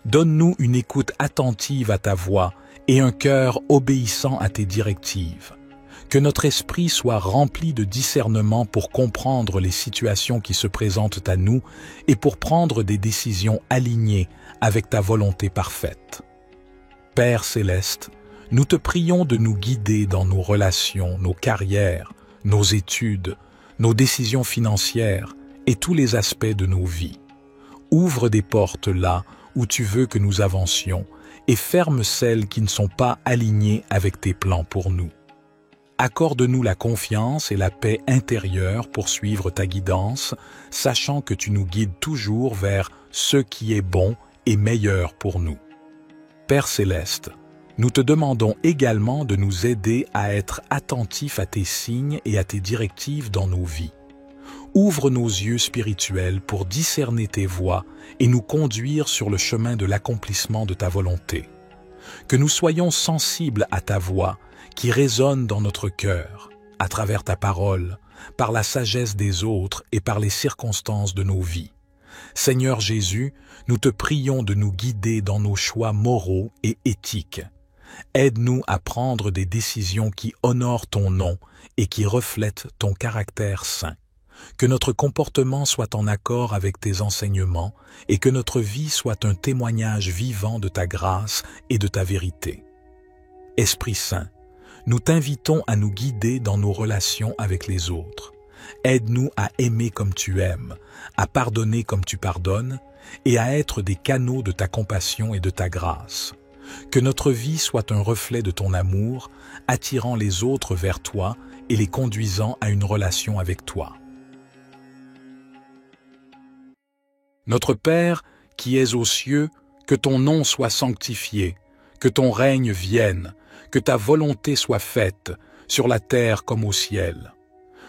Donne-nous une écoute attentive à ta voix et un cœur obéissant à tes directives. Que notre esprit soit rempli de discernement pour comprendre les situations qui se présentent à nous et pour prendre des décisions alignées avec ta volonté parfaite. Père céleste, nous te prions de nous guider dans nos relations, nos carrières, nos études, nos décisions financières et tous les aspects de nos vies. Ouvre des portes là où tu veux que nous avancions et ferme celles qui ne sont pas alignées avec tes plans pour nous. Accorde-nous la confiance et la paix intérieure pour suivre ta guidance, sachant que tu nous guides toujours vers ce qui est bon et meilleur pour nous. Père céleste, nous te demandons également de nous aider à être attentifs à tes signes et à tes directives dans nos vies. Ouvre nos yeux spirituels pour discerner tes voies et nous conduire sur le chemin de l'accomplissement de ta volonté. Que nous soyons sensibles à ta voix qui résonne dans notre cœur, à travers ta parole, par la sagesse des autres et par les circonstances de nos vies. Seigneur Jésus, nous te prions de nous guider dans nos choix moraux et éthiques. Aide-nous à prendre des décisions qui honorent ton nom et qui reflètent ton caractère saint. Que notre comportement soit en accord avec tes enseignements et que notre vie soit un témoignage vivant de ta grâce et de ta vérité. Esprit Saint, nous t'invitons à nous guider dans nos relations avec les autres. Aide-nous à aimer comme tu aimes, à pardonner comme tu pardonnes et à être des canaux de ta compassion et de ta grâce. Que notre vie soit un reflet de ton amour, attirant les autres vers toi et les conduisant à une relation avec toi. Notre Père, qui es aux cieux, que ton nom soit sanctifié, que ton règne vienne, que ta volonté soit faite, sur la terre comme au ciel.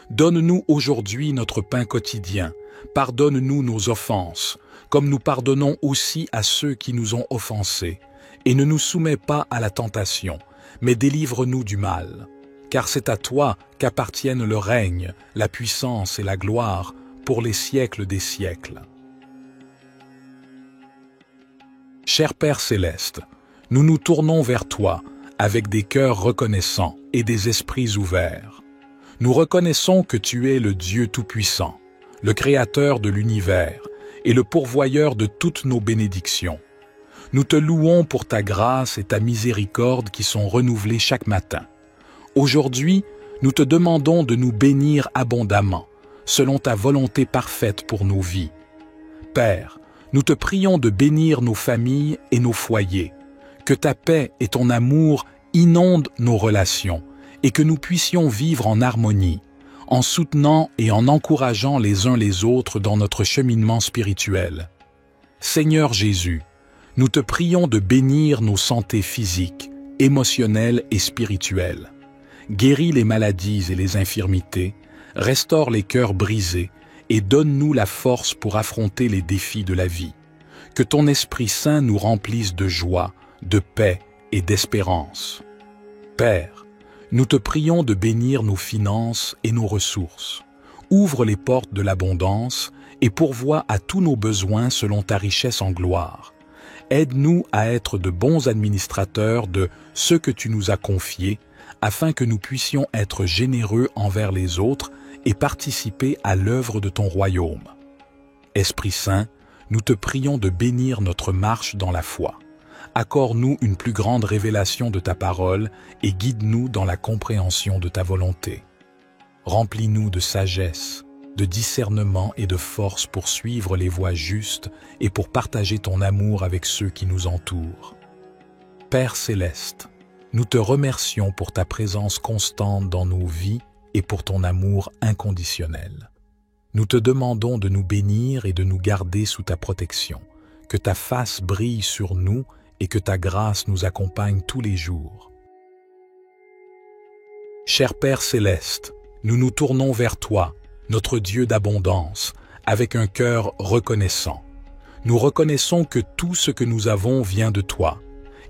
Donne-nous aujourd'hui notre pain quotidien, pardonne-nous nos offenses, comme nous pardonnons aussi à ceux qui nous ont offensés, et ne nous soumets pas à la tentation, mais délivre-nous du mal. Car c'est à toi qu'appartiennent le règne, la puissance et la gloire, pour les siècles des siècles. Cher Père céleste, nous nous tournons vers toi avec des cœurs reconnaissants et des esprits ouverts. Nous reconnaissons que tu es le Dieu Tout-Puissant, le Créateur de l'univers et le pourvoyeur de toutes nos bénédictions. Nous te louons pour ta grâce et ta miséricorde qui sont renouvelées chaque matin. Aujourd'hui, nous te demandons de nous bénir abondamment, selon ta volonté parfaite pour nos vies. Père, nous te prions de bénir nos familles et nos foyers, que ta paix et ton amour inondent nos relations et que nous puissions vivre en harmonie, en soutenant et en encourageant les uns les autres dans notre cheminement spirituel. Seigneur Jésus, nous te prions de bénir nos santé physiques, émotionnelles et spirituelles. Guéris les maladies et les infirmités, restaure les cœurs brisés et donne-nous la force pour affronter les défis de la vie. Que ton Esprit Saint nous remplisse de joie, de paix et d'espérance. Père, nous te prions de bénir nos finances et nos ressources. Ouvre les portes de l'abondance et pourvois à tous nos besoins selon ta richesse en gloire. Aide-nous à être de bons administrateurs de ce que tu nous as confié, afin que nous puissions être généreux envers les autres et participer à l'œuvre de ton royaume. Esprit Saint, nous te prions de bénir notre marche dans la foi. Accorde-nous une plus grande révélation de ta parole et guide-nous dans la compréhension de ta volonté. Remplis-nous de sagesse, de discernement et de force pour suivre les voies justes et pour partager ton amour avec ceux qui nous entourent. Père céleste, nous te remercions pour ta présence constante dans nos vies et pour ton amour inconditionnel. Nous te demandons de nous bénir et de nous garder sous ta protection, que ta face brille sur nous et que ta grâce nous accompagne tous les jours. Cher Père céleste, nous nous tournons vers toi, notre Dieu d'abondance, avec un cœur reconnaissant. Nous reconnaissons que tout ce que nous avons vient de toi,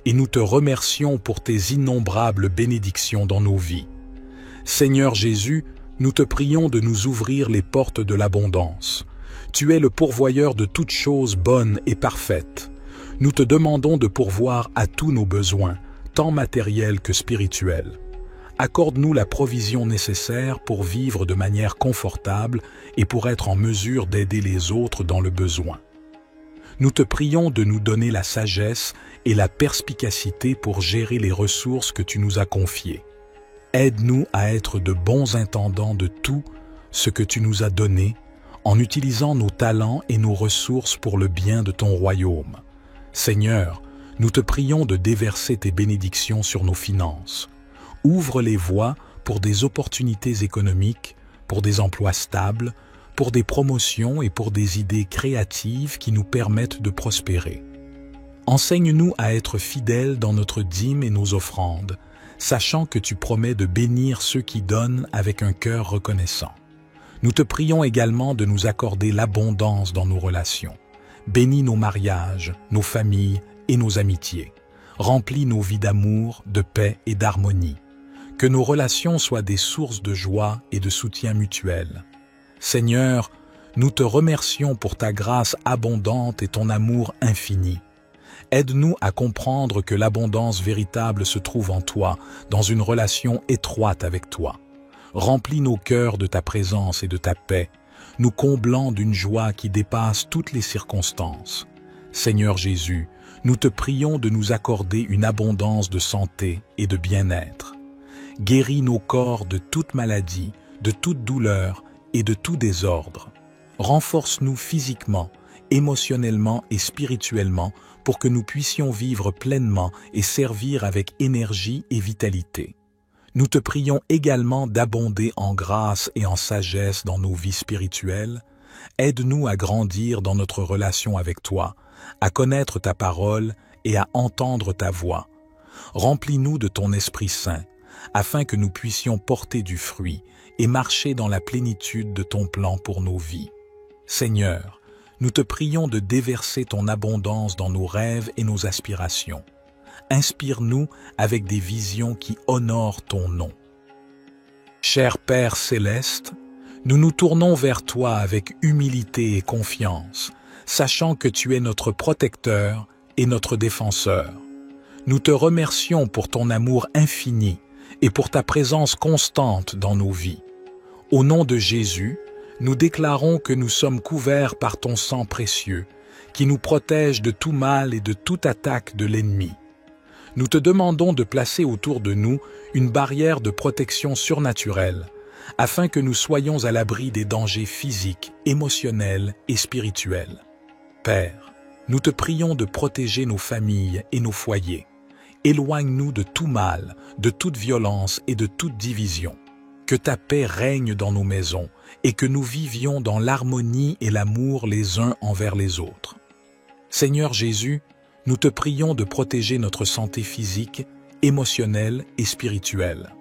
et nous te remercions pour tes innombrables bénédictions dans nos vies. Seigneur Jésus, nous te prions de nous ouvrir les portes de l'abondance. Tu es le pourvoyeur de toutes choses bonnes et parfaites. Nous te demandons de pourvoir à tous nos besoins, tant matériels que spirituels. Accorde-nous la provision nécessaire pour vivre de manière confortable et pour être en mesure d'aider les autres dans le besoin. Nous te prions de nous donner la sagesse et la perspicacité pour gérer les ressources que tu nous as confiées. Aide-nous à être de bons intendants de tout ce que tu nous as donné, en utilisant nos talents et nos ressources pour le bien de ton royaume. Seigneur, nous te prions de déverser tes bénédictions sur nos finances. Ouvre les voies pour des opportunités économiques, pour des emplois stables, pour des promotions et pour des idées créatives qui nous permettent de prospérer. Enseigne-nous à être fidèles dans notre dîme et nos offrandes, sachant que tu promets de bénir ceux qui donnent avec un cœur reconnaissant. Nous te prions également de nous accorder l'abondance dans nos relations. Bénis nos mariages, nos familles et nos amitiés. Remplis nos vies d'amour, de paix et d'harmonie. Que nos relations soient des sources de joie et de soutien mutuel. Seigneur, nous te remercions pour ta grâce abondante et ton amour infini. Aide-nous à comprendre que l'abondance véritable se trouve en toi, dans une relation étroite avec toi. Remplis nos cœurs de ta présence et de ta paix, nous comblant d'une joie qui dépasse toutes les circonstances. Seigneur Jésus, nous te prions de nous accorder une abondance de santé et de bien-être. Guéris nos corps de toute maladie, de toute douleur et de tout désordre. Renforce-nous physiquement, émotionnellement et spirituellement pour que nous puissions vivre pleinement et servir avec énergie et vitalité. Nous te prions également d'abonder en grâce et en sagesse dans nos vies spirituelles. Aide-nous à grandir dans notre relation avec toi, à connaître ta parole et à entendre ta voix. Remplis-nous de ton Esprit Saint, afin que nous puissions porter du fruit et marcher dans la plénitude de ton plan pour nos vies. Seigneur, nous te prions de déverser ton abondance dans nos rêves et nos aspirations. Inspire-nous avec des visions qui honorent ton nom. Cher Père céleste, nous nous tournons vers toi avec humilité et confiance, sachant que tu es notre protecteur et notre défenseur. Nous te remercions pour ton amour infini et pour ta présence constante dans nos vies. Au nom de Jésus, nous déclarons que nous sommes couverts par ton sang précieux, qui nous protège de tout mal et de toute attaque de l'ennemi. Nous te demandons de placer autour de nous une barrière de protection surnaturelle, afin que nous soyons à l'abri des dangers physiques, émotionnels et spirituels. Père, nous te prions de protéger nos familles et nos foyers. Éloigne-nous de tout mal, de toute violence et de toute division. Que ta paix règne dans nos maisons et que nous vivions dans l'harmonie et l'amour les uns envers les autres. Seigneur Jésus, nous te prions de protéger notre santé physique, émotionnelle et spirituelle.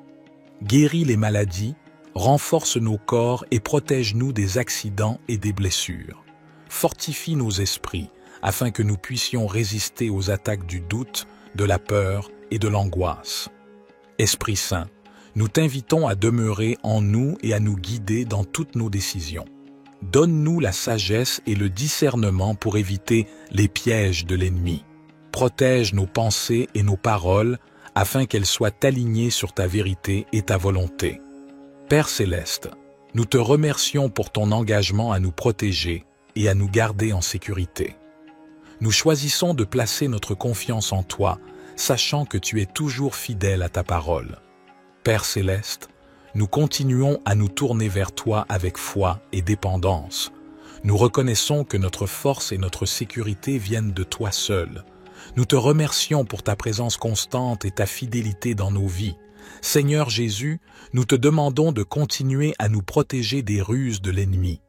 Guéris les maladies, renforce nos corps et protège-nous des accidents et des blessures. Fortifie nos esprits afin que nous puissions résister aux attaques du doute, de la peur et de l'angoisse. Esprit Saint, nous t'invitons à demeurer en nous et à nous guider dans toutes nos décisions. Donne-nous la sagesse et le discernement pour éviter les pièges de l'ennemi. Protège nos pensées et nos paroles afin qu'elles soient alignées sur ta vérité et ta volonté. Père céleste, nous te remercions pour ton engagement à nous protéger et à nous garder en sécurité. Nous choisissons de placer notre confiance en toi, sachant que tu es toujours fidèle à ta parole. Père céleste, nous continuons à nous tourner vers toi avec foi et dépendance. Nous reconnaissons que notre force et notre sécurité viennent de toi seul. Nous te remercions pour ta présence constante et ta fidélité dans nos vies. Seigneur Jésus, nous te demandons de continuer à nous protéger des ruses de l'ennemi.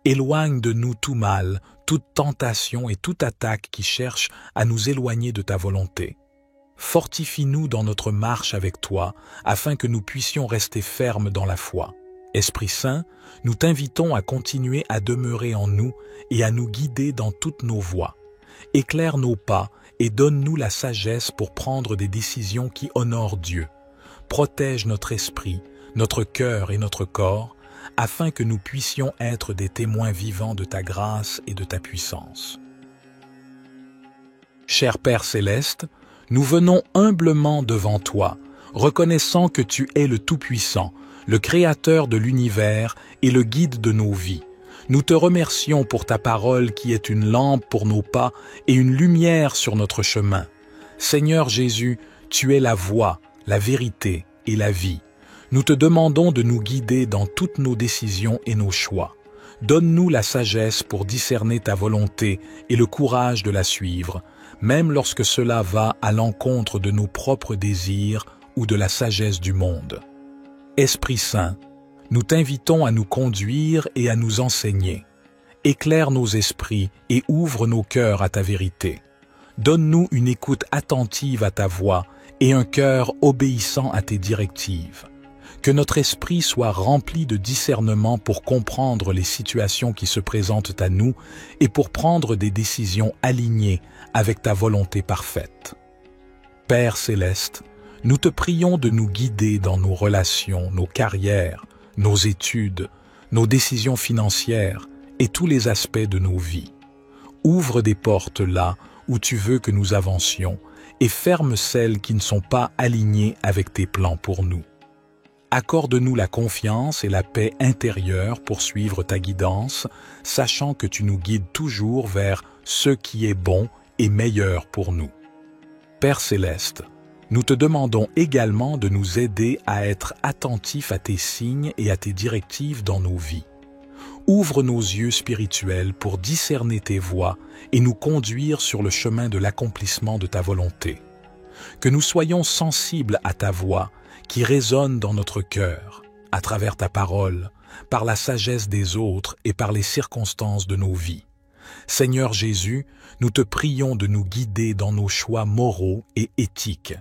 Éloigne de nous tout mal, toute tentation et toute attaque qui cherche à nous éloigner de ta volonté. Fortifie-nous dans notre marche avec toi, afin que nous puissions rester fermes dans la foi. Esprit Saint, nous t'invitons à continuer à demeurer en nous et à nous guider dans toutes nos voies. Éclaire nos pas et donne-nous la sagesse pour prendre des décisions qui honorent Dieu. Protège notre esprit, notre cœur et notre corps, afin que nous puissions être des témoins vivants de ta grâce et de ta puissance. Cher Père céleste, nous venons humblement devant toi, reconnaissant que tu es le Tout-Puissant, le Créateur de l'univers et le guide de nos vies. Nous te remercions pour ta parole qui est une lampe pour nos pas et une lumière sur notre chemin. Seigneur Jésus, tu es la voie, la vérité et la vie. Nous te demandons de nous guider dans toutes nos décisions et nos choix. Donne-nous la sagesse pour discerner ta volonté et le courage de la suivre, même lorsque cela va à l'encontre de nos propres désirs ou de la sagesse du monde. Esprit Saint, nous t'invitons à nous conduire et à nous enseigner. Éclaire nos esprits et ouvre nos cœurs à ta vérité. Donne-nous une écoute attentive à ta voix et un cœur obéissant à tes directives. Que notre esprit soit rempli de discernement pour comprendre les situations qui se présentent à nous et pour prendre des décisions alignées avec ta volonté parfaite. Père céleste, nous te prions de nous guider dans nos relations, nos carrières, nos études, nos décisions financières et tous les aspects de nos vies. Ouvre des portes là où tu veux que nous avancions et ferme celles qui ne sont pas alignées avec tes plans pour nous. Accorde-nous la confiance et la paix intérieure pour suivre ta guidance, sachant que tu nous guides toujours vers ce qui est bon et meilleur pour nous. Père céleste, nous te demandons également de nous aider à être attentifs à tes signes et à tes directives dans nos vies. Ouvre nos yeux spirituels pour discerner tes voies et nous conduire sur le chemin de l'accomplissement de ta volonté. Que nous soyons sensibles à ta voix qui résonne dans notre cœur, à travers ta parole, par la sagesse des autres et par les circonstances de nos vies. Seigneur Jésus, nous te prions de nous guider dans nos choix moraux et éthiques.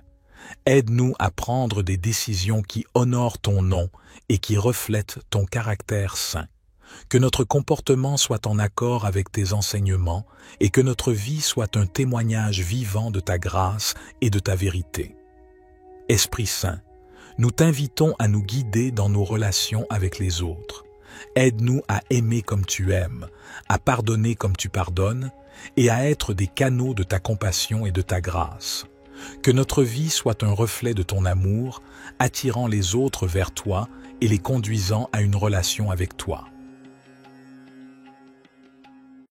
Aide-nous à prendre des décisions qui honorent ton nom et qui reflètent ton caractère saint. Que notre comportement soit en accord avec tes enseignements et que notre vie soit un témoignage vivant de ta grâce et de ta vérité. Esprit Saint, nous t'invitons à nous guider dans nos relations avec les autres. Aide-nous à aimer comme tu aimes, à pardonner comme tu pardonnes et à être des canaux de ta compassion et de ta grâce. Que notre vie soit un reflet de ton amour, attirant les autres vers toi et les conduisant à une relation avec toi.